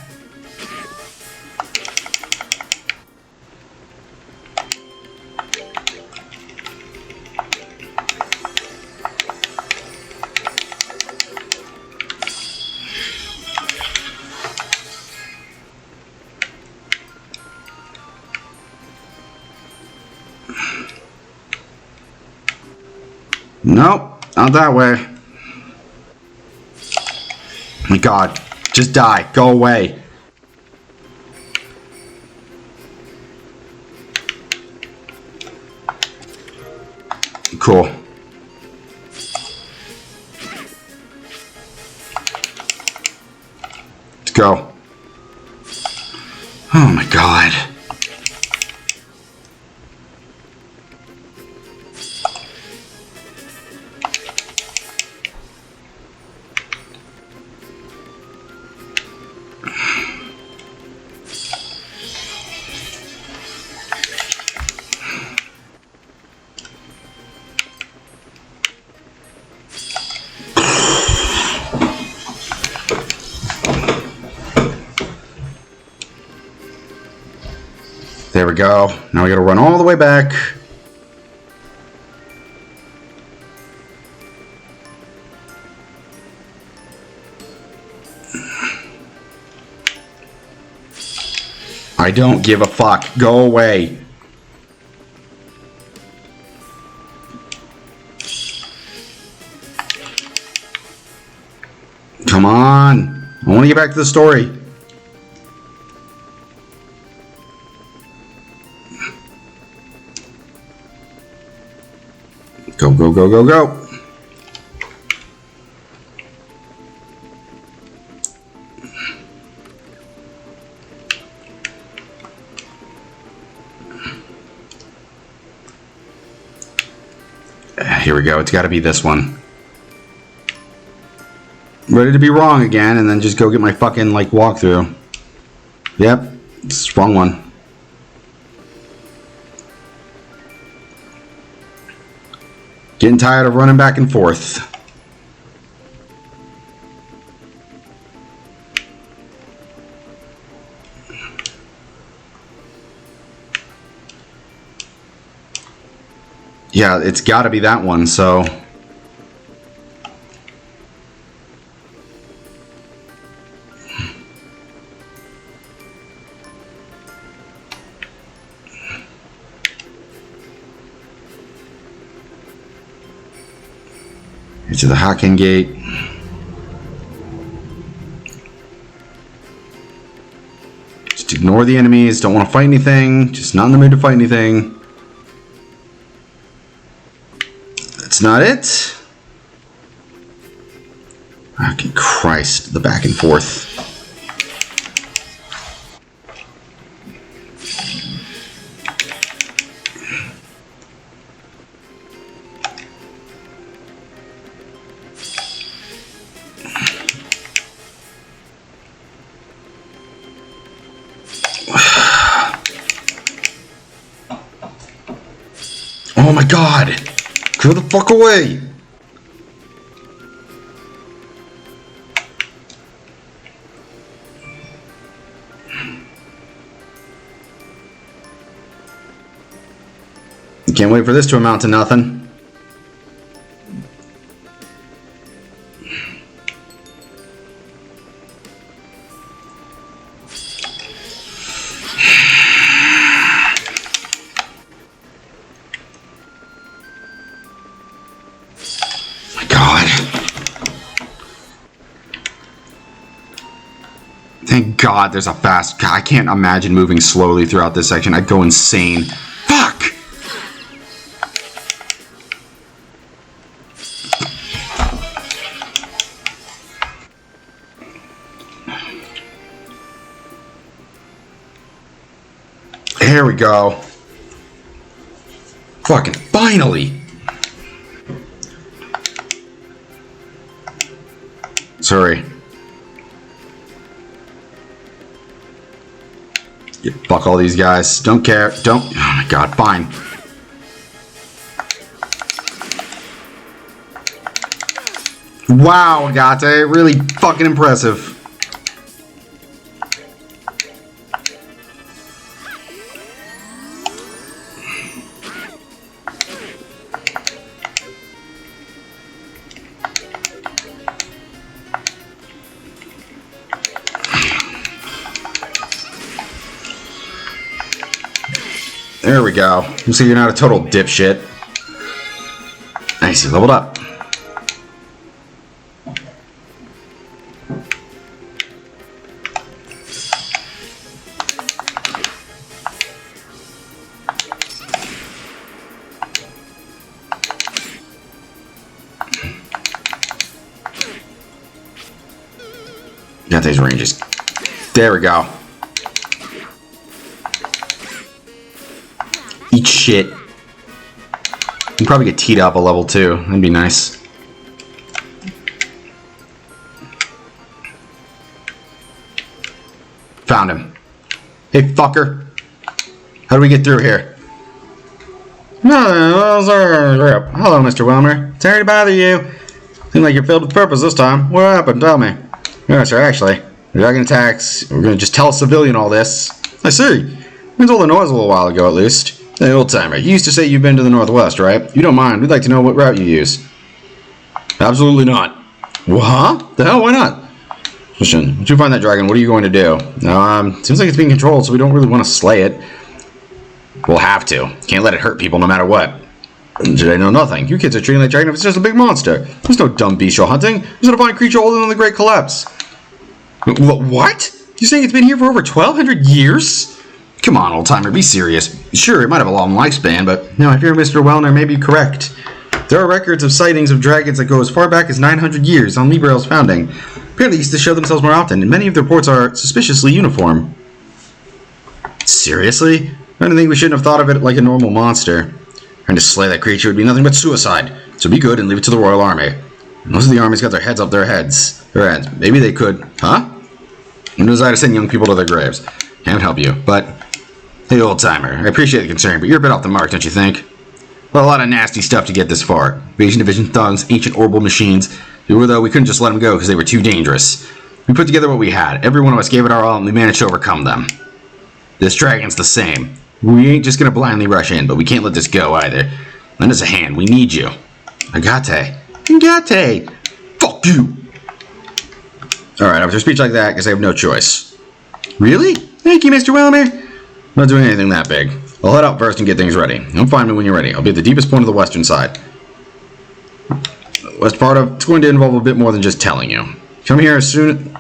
Nope, not that way. My god, just die. Go away. Cool. Let's go. Oh my god. There we go. Now we gotta run all the way back. I don't give a fuck. Go away. Come on. I want to get back to the story. Go, go, go, go, go. Here we go. It's got to be this one. Ready to be wrong again, and then just go get my fucking, like, walkthrough. Yep. It's the wrong one. Getting tired of running back and forth. Yeah, it's got to be that one, so... to the Hakken Gate. Just ignore the enemies. Don't want to fight anything. Just not in the mood to fight anything. That's not it. Fucking Christ, the back and forth. Oh my god! Go the fuck away! Can't wait for this to amount to nothing. Thank God there's a fast... I can't imagine moving slowly throughout this section. I'd go insane. Fuck! There we go. Fucking finally! Sorry. You fuck all these guys. Don't care. Don't. Oh my god, fine. Wow, Agate. Really fucking impressive. There we go. So you're not a total dipshit. Nice, you leveled up. Got these ranges. There we go. Eat shit. You can probably get teed up a level 2. That'd be nice. Found him. Hey, fucker. How do we get through here? Hello, Mr. Wilmer. Sorry to bother you. Seems like you're filled with purpose this time. What happened? Tell me. No, sir, actually. We're dragon attacks. We're going to just tell a civilian all this. I see. We told the noise a little while ago, at least. Hey, old timer, you used to say you've been to the Northwest, right? You don't mind. We'd like to know what route you use. Absolutely not. What? The hell? Why not? Listen, once you find that dragon, what are you going to do? Seems like it's being controlled, so we don't really want to slay it. We'll have to. Can't let it hurt people no matter what. Did I know nothing? You kids are treating that dragon if it's just a big monster. There's no dumb beast you're hunting. There's a divine creature older than the Great Collapse. What? You saying it's been here for over 1,200 years? Come on, old-timer, be serious. Sure, it might have a long lifespan, but no, I fear Mr. Wellner may be correct. There are records of sightings of dragons that go as far back as 900 years on Librael's founding. Apparently they used to show themselves more often, and many of the reports are suspiciously uniform. Seriously? I don't think we shouldn't have thought of it like a normal monster. Trying to slay that creature would be nothing but suicide, so be good and leave it to the Royal Army. Most of the army's got their heads up their heads. Maybe they could. Huh? No desire to send young people to their graves. Can't help you, but... Hey, old-timer, I appreciate the concern, but you're a bit off the mark, don't you think? Well, a lot of nasty stuff to get this far. Invasion Division thugs, ancient orbital machines. Though we couldn't just let them go because they were too dangerous. We put together what we had. Every one of us gave it our all, and we managed to overcome them. This dragon's the same. We ain't just gonna blindly rush in, but we can't let this go either. Lend us a hand. We need you. Agate. Fuck you! Alright, after a speech like that, I guess I have no choice. Really? Thank you, Mr. Wilmer. I'm not doing anything that big. I'll head out first and get things ready. You'll find me when you're ready. I'll be at the deepest point of the western side. The west part of it's going to involve a bit more than just telling you. Come here as soon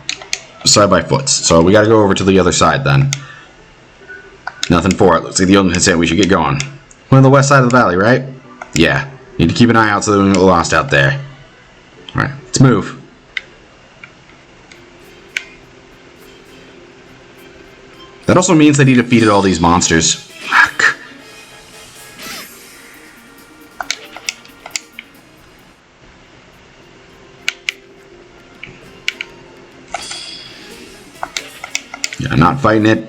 side by foot. So we gotta go over to the other side then. Nothing for it. Looks like the old man said we should get going. We're on the west side of the valley, right? Yeah. Need to keep an eye out so that we don't get lost out there. Alright, let's move. That also means that he defeated all these monsters. Fuck. Yeah, I'm not fighting it.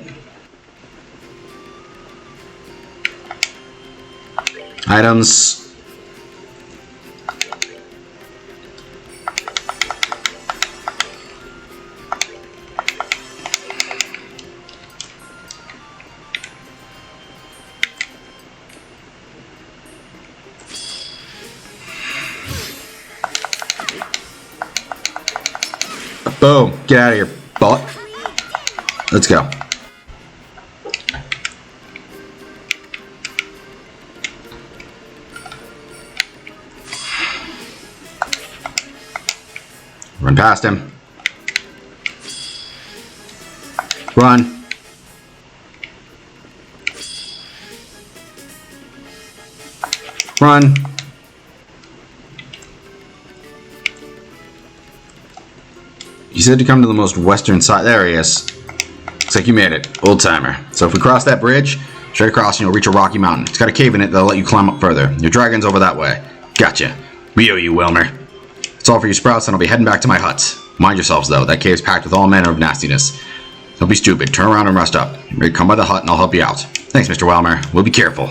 Items. Boom. Get out of here, bullet. Let's go. Run past him. Run. Run. You said to come to the most western side. There he is. Looks like you made it. Old timer. So if we cross that bridge, straight across and you'll reach a rocky mountain. It's got a cave in it that'll let you climb up further. Your dragon's over that way. Gotcha. We owe you, Wilmer. That's all for you sprouts, and I'll be heading back to my hut. Mind yourselves, though. That cave's packed with all manner of nastiness. Don't be stupid. Turn around and rest up. Come by the hut and I'll help you out. Thanks, Mr. Wellmer. We'll be careful.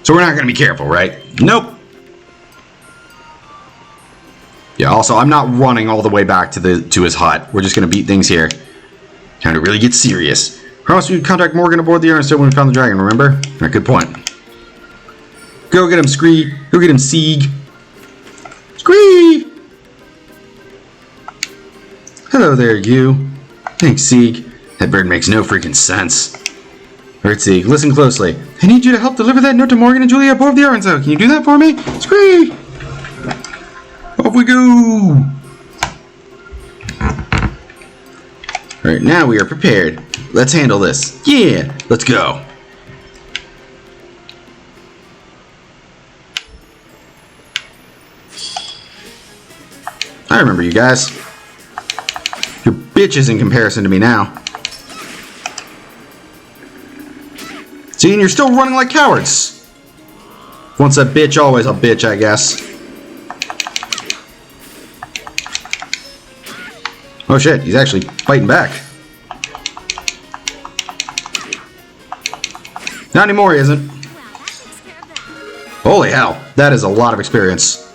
So we're not going to be careful, right? Nope. Yeah, also, I'm not running all the way back to his hut. We're just going to beat things here. Time to really get serious. Promise we'd contact Morgan aboard the Aerostar when we found the dragon, remember? Right, good point. Go get him, Scree. Go get him, Sieg. Scree! Hello there, you. Thanks, Sieg. That bird makes no freaking sense. Alright, Sieg, listen closely. I need you to help deliver that note to Morgan and Julia aboard the Aerostar. Can you do that for me? Scree! Off we go! Alright, now we are prepared. Let's handle this. Yeah, let's go. I remember you guys. You're bitches in comparison to me now. See, and you're still running like cowards. Once a bitch, always a bitch, I guess. Oh shit, he's actually fighting back. Not anymore, he isn't. Holy hell, that is a lot of experience.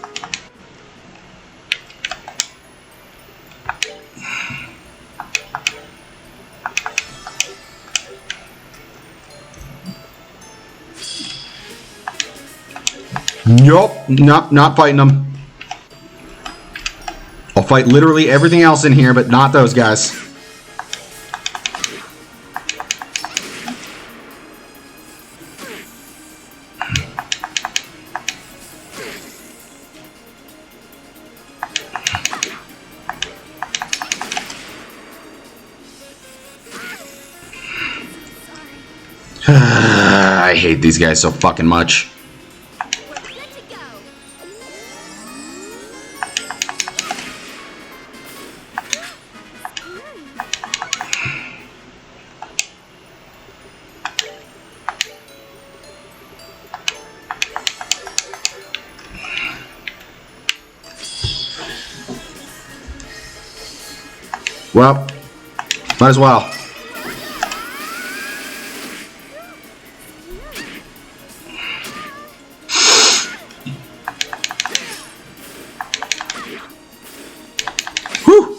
Nope, not fighting them. I'll fight literally everything else in here, but not those guys. I hate these guys so fucking much. Well, might as well. Whew.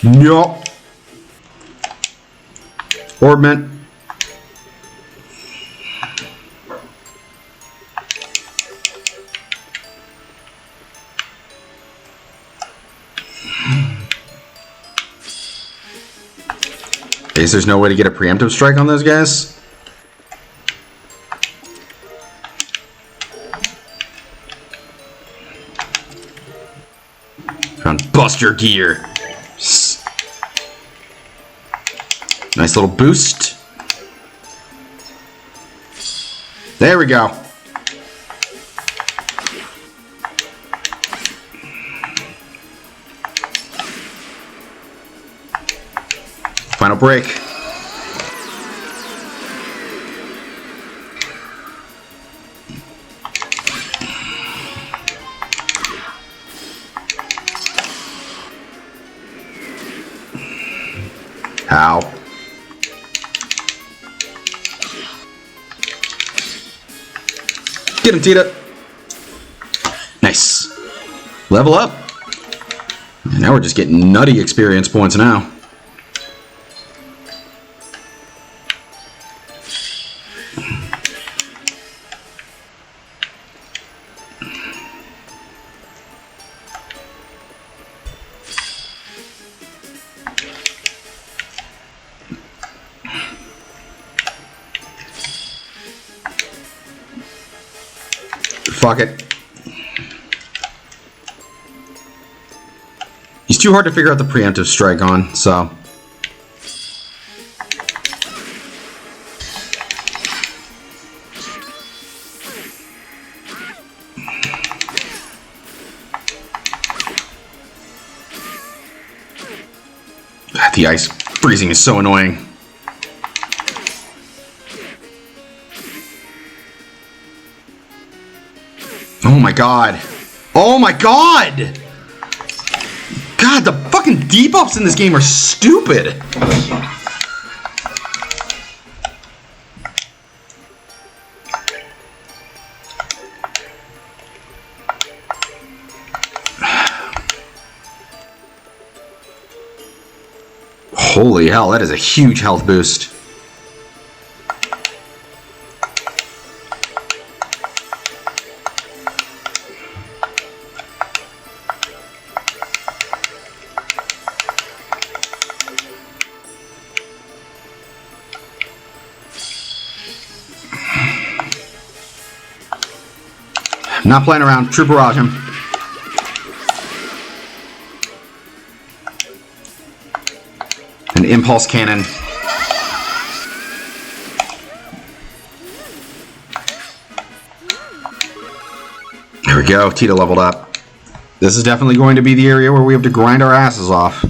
Yup. Orbment. Guess there's no way to get a preemptive strike on those guys? Found Buster Gear. Nice little boost. There we go. Final break. Ow. Get him, Tita. Nice. Level up. And now we're just getting nutty experience points now. Fuck it. He's too hard to figure out the preemptive strike on, so. The ice freezing is so annoying. Oh my god. Oh my god! God, the fucking debuffs in this game are stupid. Holy hell, that is a huge health boost. Not playing around. True barrage him. An impulse cannon. There we go. Tita leveled up. This is definitely going to be the area where we have to grind our asses off.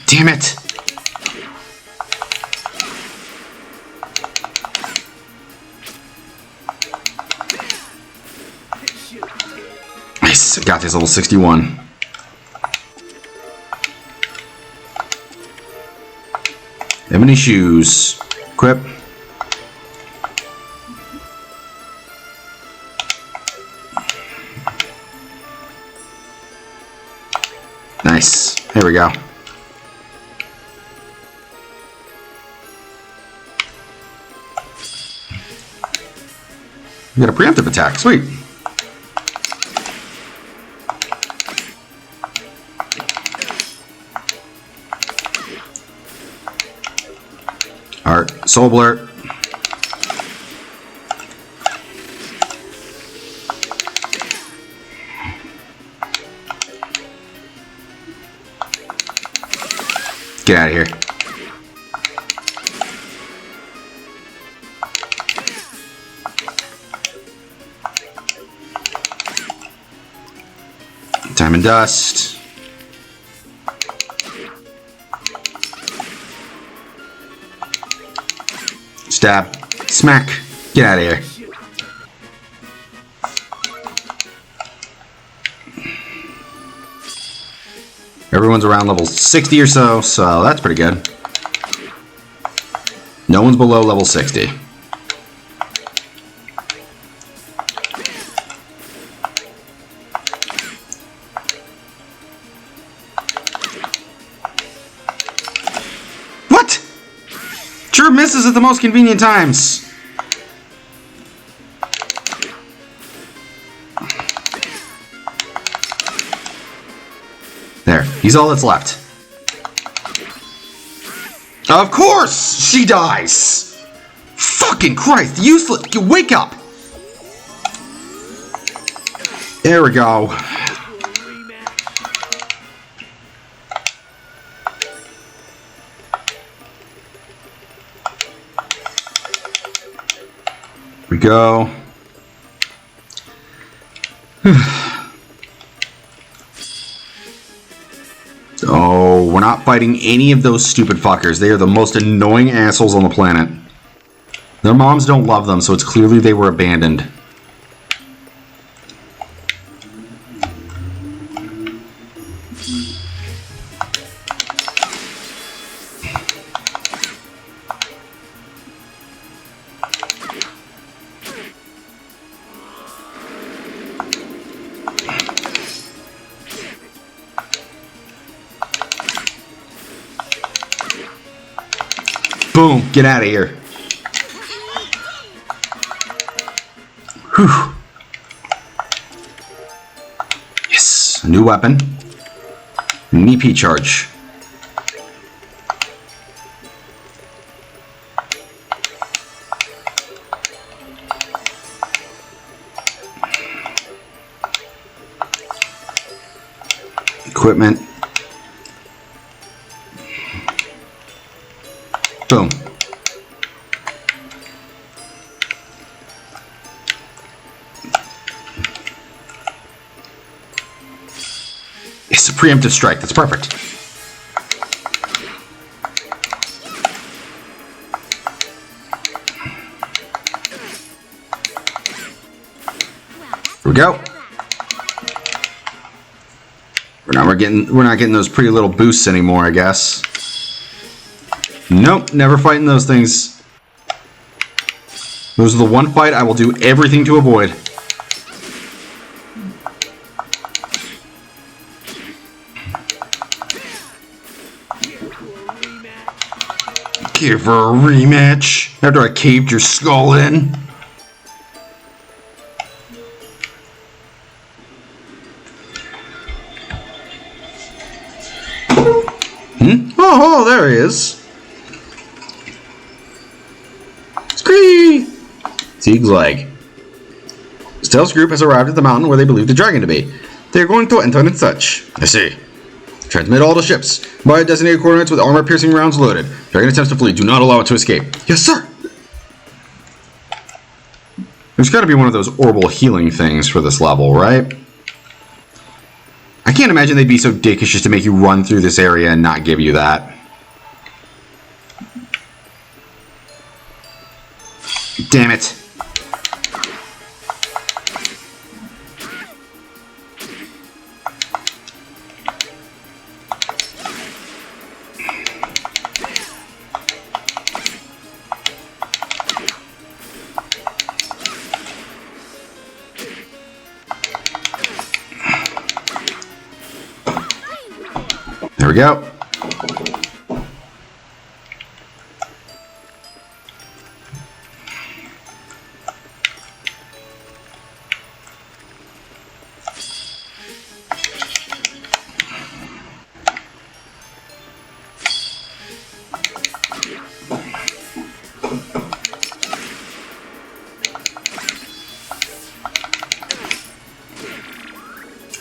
Damn it. Nice. Got this level 61. Ebony shoes. Equip. Nice. There we go. We got a preemptive attack. Sweet. Alright, Soul Blur. Get out of here. Time and Dust. Stab. Smack. Get out of here. Everyone's around level 60 or so, so that's pretty good. No one's below level 60. What? Sure misses at the most convenient times. There, he's all that's left. Of course she dies! Fucking Christ, useless! You wake up! There we go. We go. Oh, we're not fighting any of those stupid fuckers. They are the most annoying assholes on the planet. Their moms don't love them, so it's clearly they were abandoned. Boom, get out of here. Whew. Yes, a new weapon. An EP charge. Equipment. Boom. It's a preemptive strike. That's perfect. we go. We're not getting those pretty little boosts anymore, I guess. Nope, never fighting those things. Those are the one fight I will do everything to avoid. Give her a rematch after I caved your skull in. Oh, there he is. Scree! Sieg's leg. Stealth's group has arrived at the mountain where they believe the dragon to be. They are going to enter and such. I see. Transmit all the ships. By designated coordinates with armor-piercing rounds loaded. Dragon attempts to flee. Do not allow it to escape. Yes, sir! There's got to be one of those orbital healing things for this level, right? I can't imagine they'd be so dickish just to make you run through this area and not give you that. Damn it. There we go.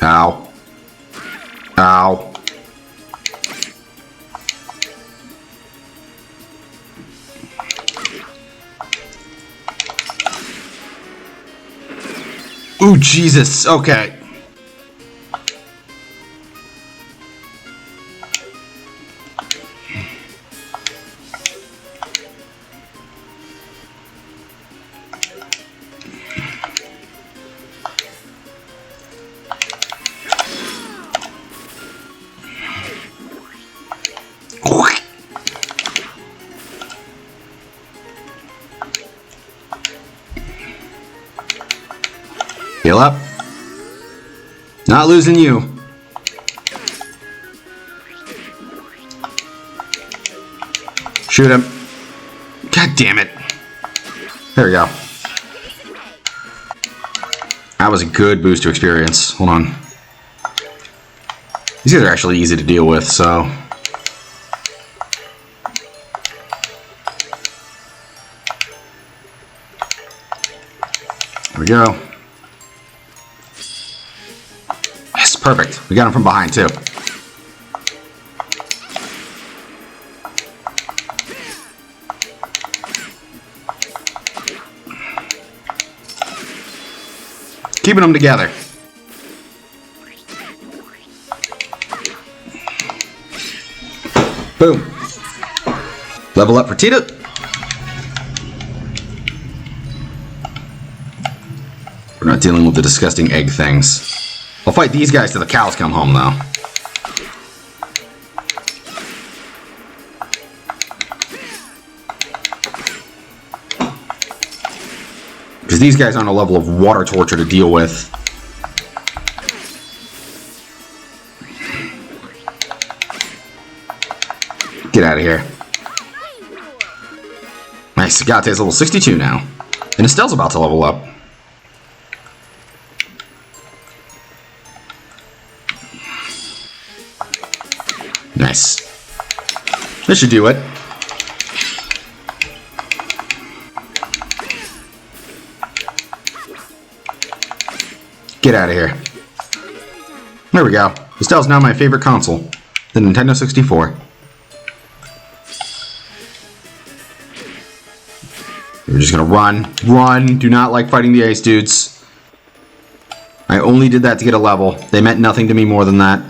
Ow. Ow. Ooh, Jesus. Okay. Heal up. Not losing you. Shoot him. God damn it. There we go. That was a good boost to experience. Hold on. These guys are actually easy to deal with, so... There we go. Yes, perfect. We got him from behind, too. Keeping them together. Boom. Level up for Tita. We're not dealing with the disgusting egg things. I'll fight these guys till the cows come home, though. Because these guys aren't a level of water torture to deal with. Get out of here. Nice, Sagate's level 62 now. And Estelle's about to level up. Nice. This should do it. Get out of here. There we go. Estelle's now my favorite console. The Nintendo 64. We're just gonna run. Run! Do not like fighting the ice dudes. I only did that to get a level. They meant nothing to me more than that.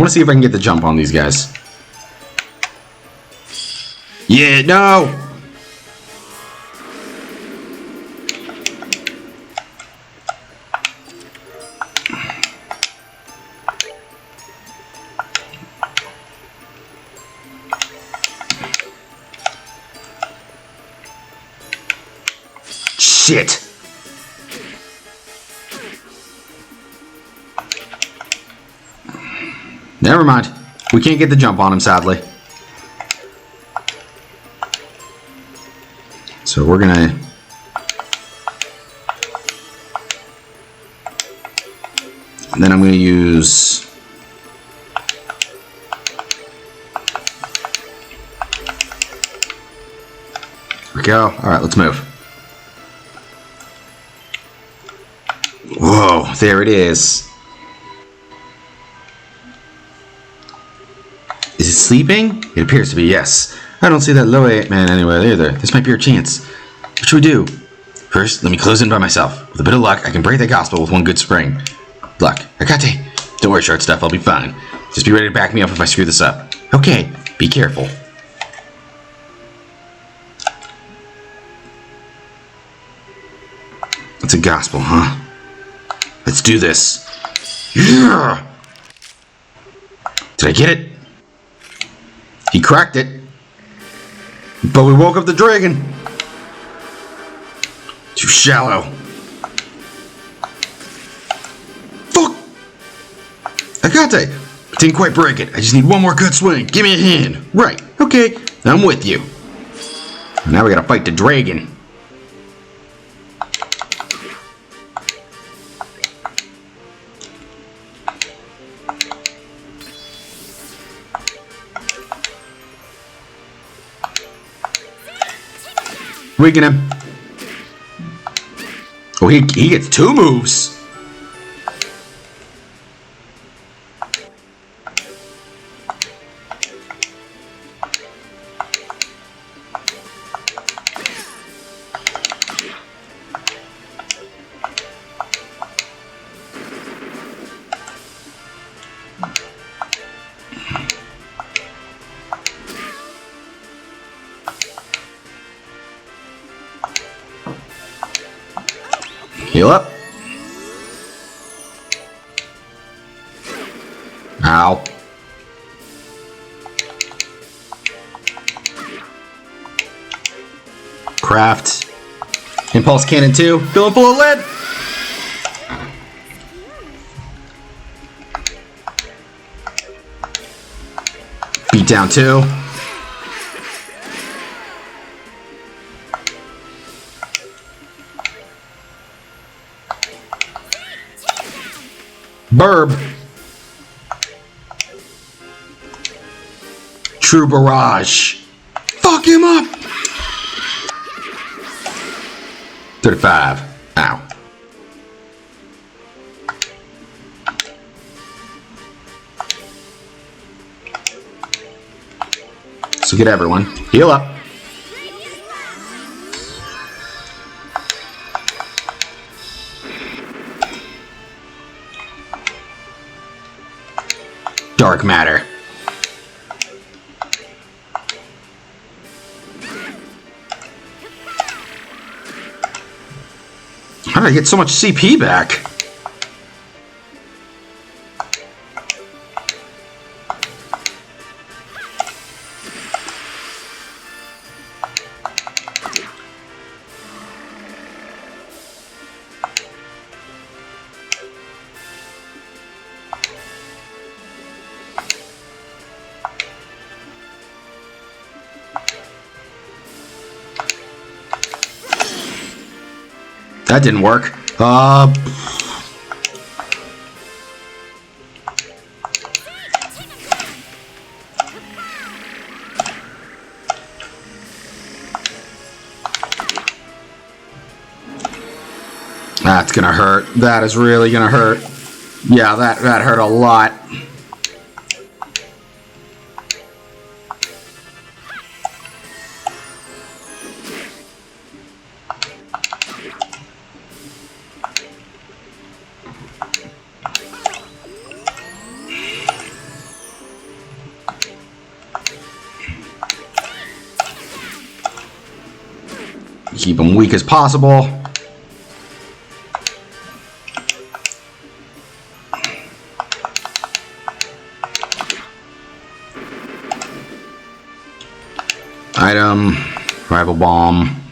want to see if I can get the jump on these guys. Yeah, no! Shit! Never mind. We can't get the jump on him, sadly. So we're gonna... And then I'm gonna use... There we go. Alright, let's move. Whoa, there it is. Is it sleeping? It appears to be, yes. I don't see that low man anywhere either. This might be our chance. What should we do? First, let me close in by myself. With a bit of luck, I can break that gospel with one good spring. Luck. Akate. Don't worry, short stuff. I'll be fine. Just be ready to back me up if I screw this up. Okay. Be careful. It's a gospel, huh? Let's do this. Yeah! Did I get it? He cracked it. But we woke up the dragon. Too shallow. Fuck! Akate! Didn't quite break it. I just need one more good swing. Give me a hand. Right. Okay. I'm with you. Now we gotta fight the dragon. Weaken him. Oh, he gets two moves. Heal up. Ow. Craft. Impulse cannon 2. Filling full of lead. Beat down 2. Burb. True barrage. Fuck him up. 35. Ow. So get everyone. Heal up. Dark matter. How did I get so much CP back? That didn't work. That's gonna hurt. That is really gonna hurt. Yeah, that hurt a lot. Keep them weak as possible. Item, rival bomb.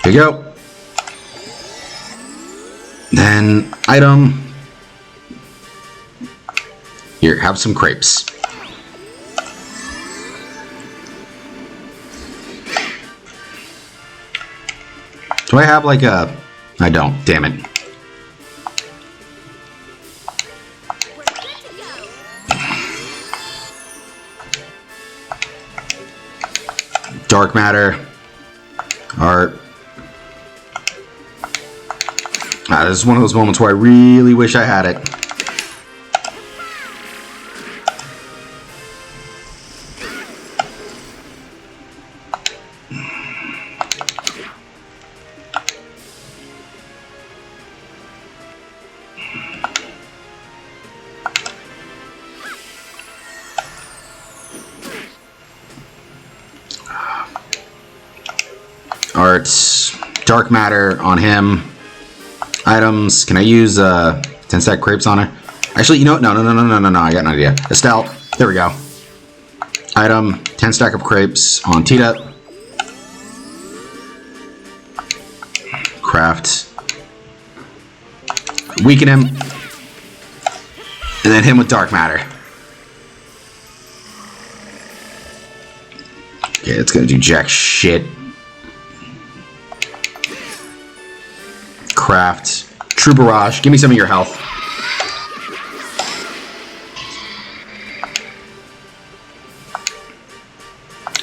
Here you go. Then item. Here, have some crepes. Do I have like a... I don't, damn it. Dark matter. Art. This is one of those moments where I really wish I had it. Arts, dark matter on him. Items, can I use 10 stack crepes on her? Actually, you know what? No, I got an idea. Estelle, there we go. Item, 10 stack of crepes on Tita. Craft. Weaken him. And then him with dark matter. Okay, it's gonna do jack shit. Craft. True Barrage. Give me some of your health.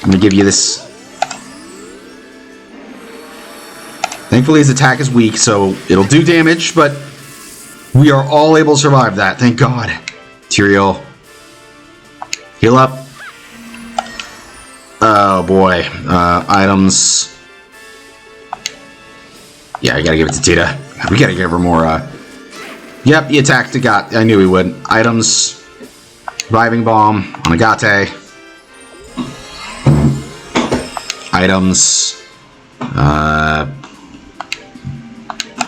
I'm gonna give you this. Thankfully his attack is weak, so it'll do damage, but we are all able to survive that. Thank God. Tyrael. Heal up. Oh boy. Items. Yeah, I gotta give it to Tita. We gotta give her more, Yep, he attacked Agate. I knew he would. Items. Reviving Bomb on Agate. Items.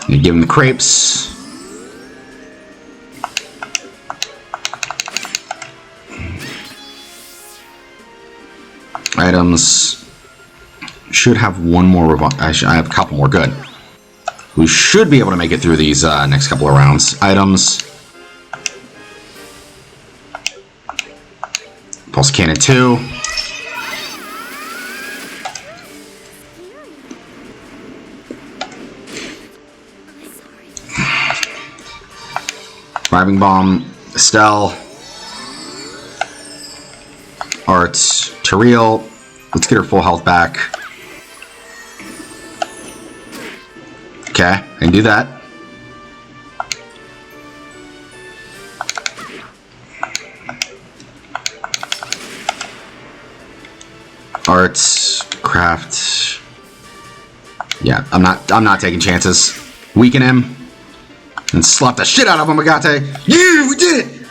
You give him the crepes. Items. Should have one more revive. I have a couple more. Good. We should be able to make it through these next couple of rounds. Items. Pulse Cannon 2. Reviving Bomb. Estelle. Arts. Tyrael. Let's get her full health back. Okay, I can do that. Arts, craft. Yeah, I'm not taking chances. Weaken him and slap the shit out of him, Agate. Yeah, we did it!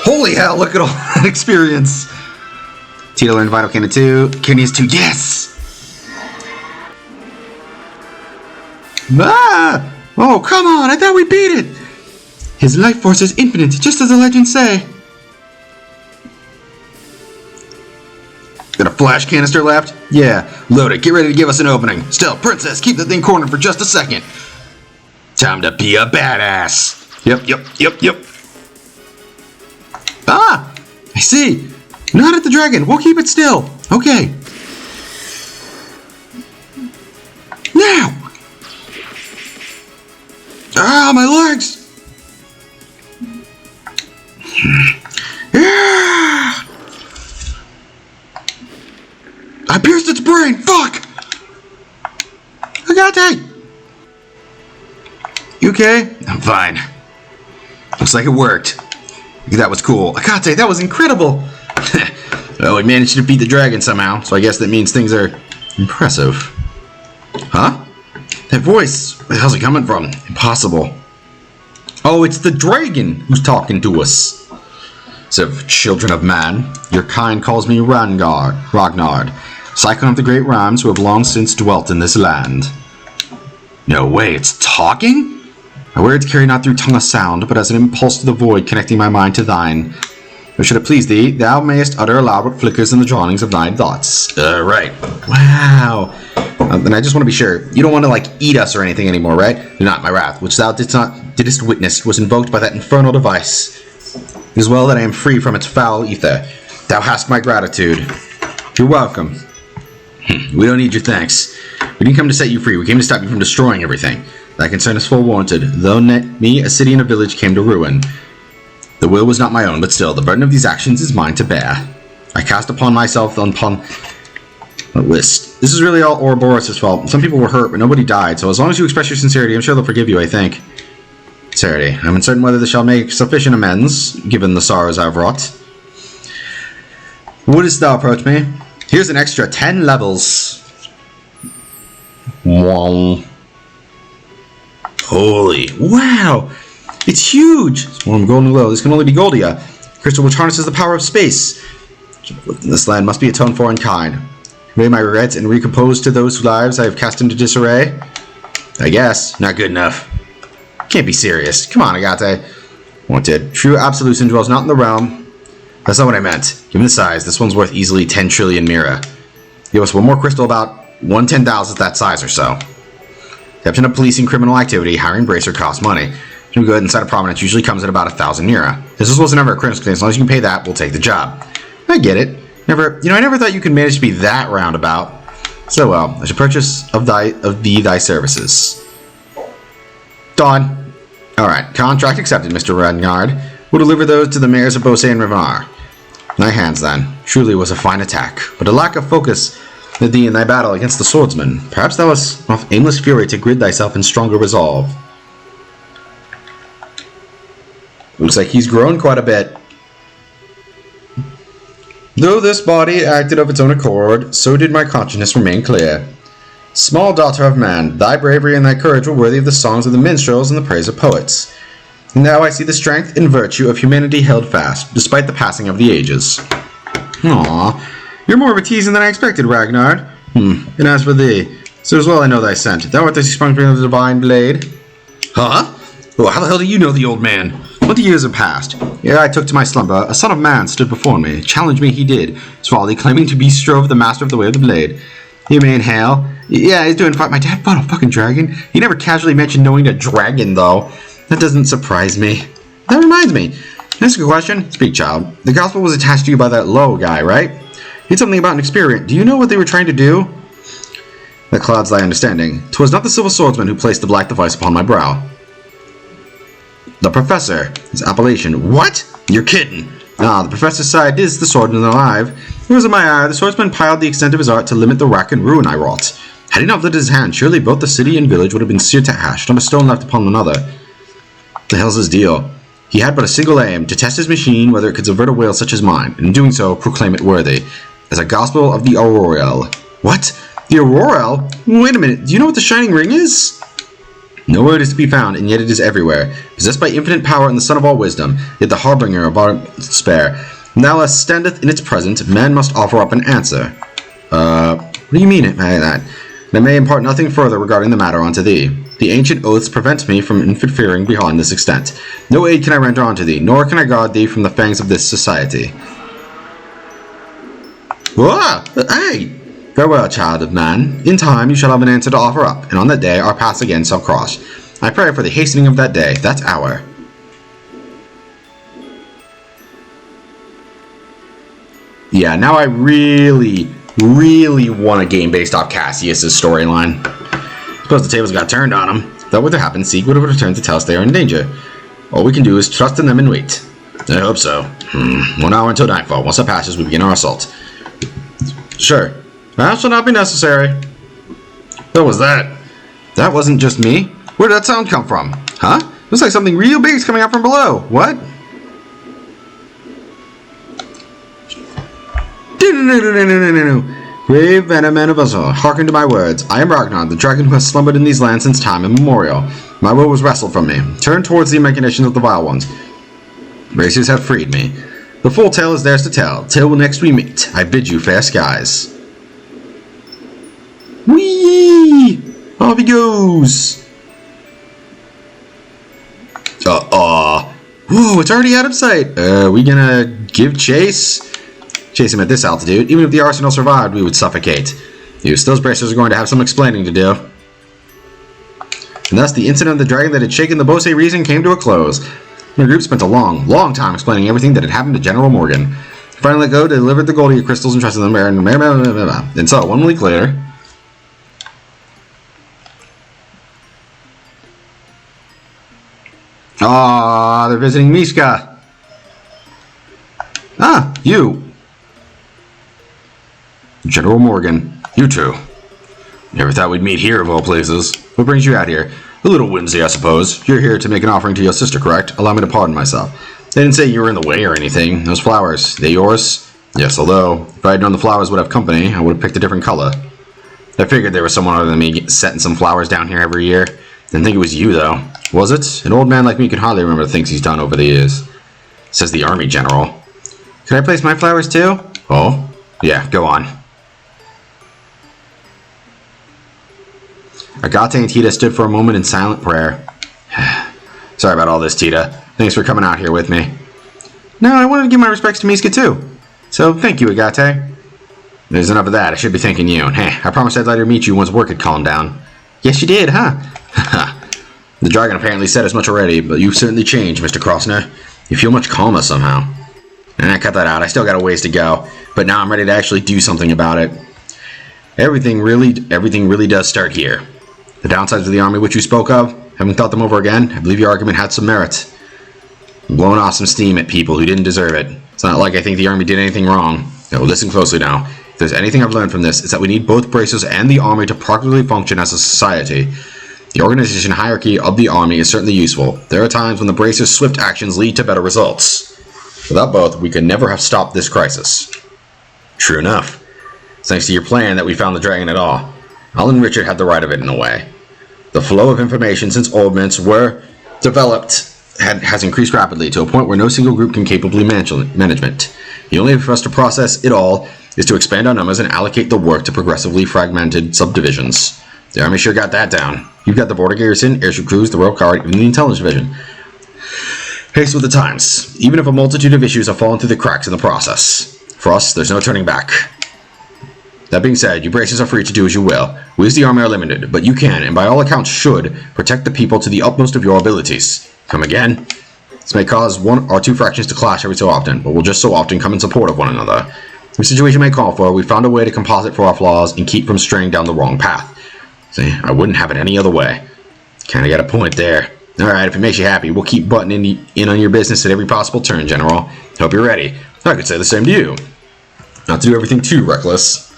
Holy hell, look at all that experience. Tita learned Vital Cannon 2. Kidneys 2, yes! Ah! Oh, come on! I thought we beat it! His life force is infinite, just as the legends say. Got a flash canister left? Yeah, load it. Get ready to give us an opening. Still, Princess, keep that thing cornered for just a second. Time to be a badass. Yep. Ah! I see. Not at the dragon. We'll keep it still. Okay. Now! Ah, my legs! Yeah! I pierced its brain! Fuck! Agate! You okay? I'm fine. Looks like it worked. That was cool. Agate, that was incredible! Well, we managed to defeat the dragon somehow, so I guess that means things are impressive. Huh? That voice, where the hell's it coming from? Impossible. Oh, it's the dragon who's talking to us. So, children of man, your kind calls me Ragnar. Cyclone of the great rhymes who have long since dwelt in this land. No way, it's talking? My words carry not through tongue of sound, but as an impulse to the void connecting my mind to thine. Or should it please thee, thou mayest utter aloud what flickers in the drawings of thine thoughts. Right. Wow. And I just want to be sure, you don't want to, like, eat us or anything anymore, right? Do not, my wrath, which thou didst witness, was invoked by that infernal device. It is well that I am free from its foul ether. Thou hast my gratitude. You're welcome. We don't need your thanks. We didn't come to set you free, we came to stop you from destroying everything. Thy concern is full warranted, though me, a city and a village, came to ruin. The will was not my own, but still, the burden of these actions is mine to bear. I cast upon myself upon a list. This is really all Ouroboros' fault. Some people were hurt, but nobody died, so as long as you express your sincerity, I'm sure they'll forgive you, I think. Sincerity. I'm uncertain whether this shall make sufficient amends, given the sorrows I've wrought. Wouldst thou approach me? Here's an extra 10 levels. Wow. Holy. Wow. It's huge. Swarm golden glow. This can only be Goldia. Crystal which harnesses the power of space. This land must be atoned for in kind. Convey my regrets and recompose to those whose lives I have cast into disarray. I guess. Not good enough. Can't be serious. Come on, Agate. Wanted. True absolution dwells not in the realm. That's not what I meant. Given the size, this one's worth easily 10 trillion mira. Give us one more crystal about 1/10,000th that size or so. Exception of policing criminal activity, hiring Bracer costs money. Doing good inside of Prominence usually comes at about 1,000 mira. This was never a critical. As long as you can pay that, we'll take the job. I get it. I never thought you could manage to be that roundabout. So well, I should purchase of thee thy services. Done. Alright, contract accepted, Mr. Ragnar. We'll deliver those to the mayors of Beausset and Rivard. Thy hands, then. Truly was a fine attack, but a lack of focus led thee in thy battle against the swordsman. Perhaps thou hast enough aimless fury to grid thyself in stronger resolve. Looks like he's grown quite a bit. Though this body acted of its own accord, so did my consciousness remain clear. Small daughter of man, thy bravery and thy courage were worthy of the songs of the minstrels and the praise of poets. And now I see the strength and virtue of humanity held fast, despite the passing of the ages. Aww, you're more of a teasing than I expected, Ragnar. And as for thee, so as well I know thy scent. Thou art the sprung from the divine blade. Huh? Oh, how the hell do you know the old man? 20 years have passed. Ere I took to my slumber, a son of man stood before me. Challenge me he did, suavely claiming to be Strove, the master of the way of the blade. You may inhale. Yeah, he's doing fine. My dad fought a fucking dragon. He never casually mentioned knowing a dragon, though. That doesn't surprise me. That reminds me. Ask a question. Speak, child. The gospel was attached to you by that low guy, right? He had something about an experiment. Do you know what they were trying to do? That clouds thy understanding. 'Twas not the silver swordsman who placed the black device upon my brow. The professor. His appellation. What? You're kidding. Ah, the professor's side is the swordsman alive. It was in my eye. The swordsman piled the extent of his art to limit the rack and ruin I wrought. Had he not lifted his hand, surely both the city and village would have been seared to ash, not a stone left upon another. The hell's his deal? He had but a single aim, to test his machine whether it could subvert a will such as mine, and in doing so, proclaim it worthy. As a gospel of the Aurorel. What? The Aurorel? Wait a minute, do you know what the Shining Ring is? Nowhere it is to be found, and yet it is everywhere. Possessed by infinite power and the son of all wisdom, yet the harbinger of our despair. Now as standeth in its present, man must offer up an answer. What do you mean by that? And I may impart nothing further regarding the matter unto thee. The ancient oaths prevent me from interfering beyond this extent. No aid can I render unto thee, nor can I guard thee from the fangs of this society. Whoa! Hey! Farewell, child of man. In time you shall have an answer to offer up, and on that day our paths again shall cross. I pray for the hastening of that day, that hour. Yeah, now I really want a game based off Cassius' storyline. Suppose the tables got turned on him. If that were to happen, Sieg would have returned to tell us they are in danger. All we can do is trust in them and wait. I hope so. 1 hour until nightfall. Once that passes, we begin our assault. Sure. That shall not be necessary. What was that? That wasn't just me. Where did that sound come from? Huh? Looks like something real big is coming out from below. What? Brave Venom of us all, hearken to my words. I am Ragnar, the dragon who has slumbered in these lands since time immemorial. My will was wrestled from me. Turn towards the machinations of the vile ones. Racers have freed me. The full tale is theirs to tell. Till next we meet, I bid you fair skies. Whee! Off he goes! Whoa, it's already out of sight. We gonna give chase? Chase him at this altitude. Even if the arsenal survived, we would suffocate. Those bracers are going to have some explaining to do. And thus, the incident of the dragon that had shaken the Bose reason came to a close. The group spent a long time explaining everything that had happened to General Morgan. Finally let go, delivered the Goldia crystals, and trusted them. And so, 1 week later... Ah, they're visiting Mishka. Ah, you. General Morgan, you two. Never thought we'd meet here of all places. What brings you out here? A little whimsy, I suppose. You're here to make an offering to your sister, correct? Allow me to pardon myself. They didn't say you were in the way or anything. Those flowers, they yours? Yes, although, if I had known the flowers would have company, I would have picked a different color. I figured there was someone other than me setting some flowers down here every year. Didn't think it was you, though. Was it? An old man like me can hardly remember the things he's done over the years. Says the army general. Can I place my flowers, too? Oh? Yeah, go on. Agate and Tita stood for a moment in silent prayer. Sorry about all this, Tita. Thanks for coming out here with me. No, I wanted to give my respects to Mishka, too. So, thank you, Agate. There's enough of that. I should be thanking you. Hey, I promised I'd let her meet you once work had calmed down. Yes, you did, huh? The dragon apparently said as much already, but you've certainly changed, Mr. Krosner. You feel much calmer somehow. Cut that out. I still got a ways to go, but now I'm ready to actually do something about it. Everything really does start here. The downsides of the army which you spoke of, having thought them over again, I believe your argument had some merit. I'm blowing off some steam at people who didn't deserve it. It's not like I think the army did anything wrong. No, listen closely now. If there's anything I've learned from this, it's that we need both bracers and the army to properly function as a society. The organization hierarchy of the army is certainly useful. There are times when the bracers' swift actions lead to better results. Without both, we could never have stopped this crisis. True enough. It's thanks to your plan that we found the dragon at all. Al and Richard had the right of it in a way. The flow of information since Oldmints were developed has increased rapidly to a point where no single group can capably management. The only way for us to process it all is to expand our numbers and allocate the work to progressively fragmented subdivisions. The army sure got that down. You've got the border garrison, airship crews, the royal guard, even the intelligence division. Haste with the times, even if a multitude of issues have fallen through the cracks in the process. For us, there's no turning back. That being said, you bracers are free to do as you will. We as the army are limited, but you can, and by all accounts should, protect the people to the utmost of your abilities. Come again? This may cause one or two fractions to clash every so often, but will just so often come in support of one another. The situation may call for, we found a way to composite for our flaws and keep from straying down the wrong path. See, I wouldn't have it any other way. Kinda got a point there. Alright, if it makes you happy, we'll keep butting in on your business at every possible turn, General. Hope you're ready. I could say the same to you. Not to do everything too reckless.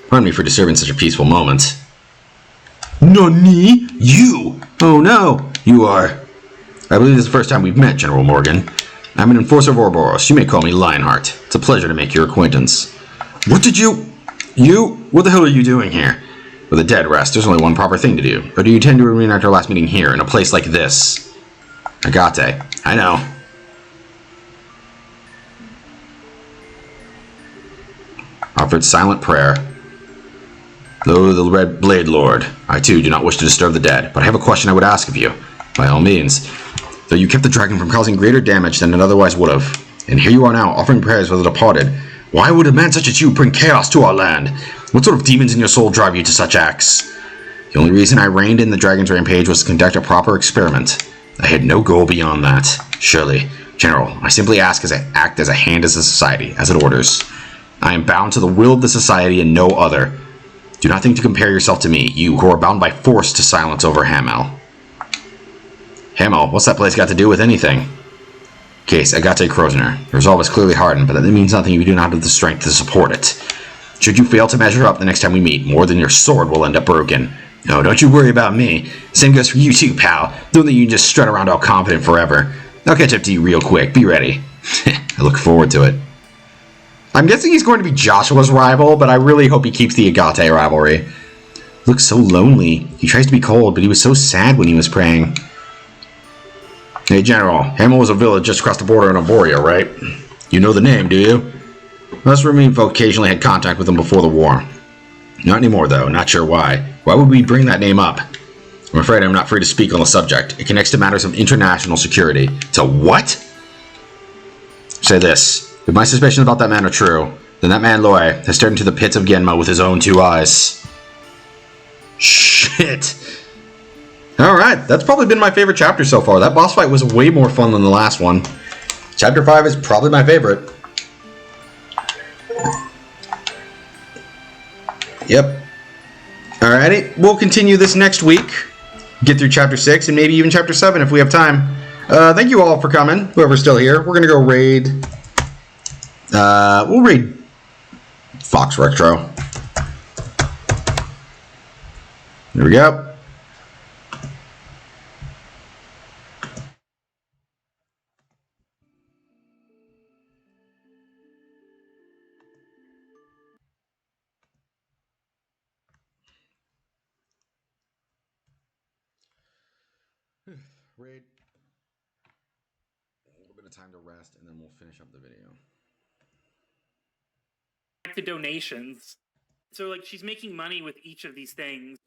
Pardon me for disturbing such a peaceful moment. Nani? You? Oh no, you are... I believe this is the first time we've met, General Morgan. I'm an enforcer of Ouroboros. You may call me Lionheart. It's a pleasure to make your acquaintance. What did you... You? What the hell are you doing here? With a dead rest, there's only one proper thing to do. Or do you intend to reenact our last meeting here, in a place like this? Agate. I know. Offered silent prayer. Lo, the Red Blade Lord, I too do not wish to disturb the dead, but I have a question I would ask of you. By all means. Though you kept the dragon from causing greater damage than it otherwise would have, and here you are now offering prayers for the departed, why would a man such as you bring chaos to our land? What sort of demons in your soul drive you to such acts? The only reason I reined in the dragon's rampage was to conduct a proper experiment. I had no goal beyond that. Surely, General, I simply act as a hand as a society, as it orders. I am bound to the will of the society and no other. Do not think to compare yourself to me, you who are bound by force to silence over Hamel. Hamel, what's that place got to do with anything? Case, Agate Krosner. Your resolve is clearly hardened, but that means nothing if you do not have the strength to support it. Should you fail to measure up the next time we meet, more than your sword will end up broken. No, don't you worry about me. Same goes for you too, pal. Don't think you can just strut around all confident forever. I'll catch up to you real quick. Be ready. I look forward to it. I'm guessing he's going to be Joshua's rival, but I really hope he keeps the Agate rivalry. He looks so lonely. He tries to be cold, but he was so sad when he was praying. Hey, General. Hamel was a village just across the border in Arboria, right? You know the name, do you? Us Remine folk occasionally had contact with him before the war. Not anymore, though. Not sure why. Why would we bring that name up? I'm afraid I'm not free to speak on the subject. It connects to matters of international security. To what? Say this. If my suspicions about that man are true, then that man Loi has stared into the pits of Genma with his own 2 eyes. Shit. Alright, that's probably been my favorite chapter so far. That boss fight was way more fun than the last one. Chapter 5 is probably my favorite. Yep. Alrighty, we'll continue this next week. Get through chapter 6 and maybe even chapter 7 if we have time. Thank you all for coming, whoever's still here. We're gonna go raid. We'll raid Fox Retro. There we go. Raid. A little bit of time to rest, and then we'll finish up the video. To donations. So, like, she's making money with each of these things.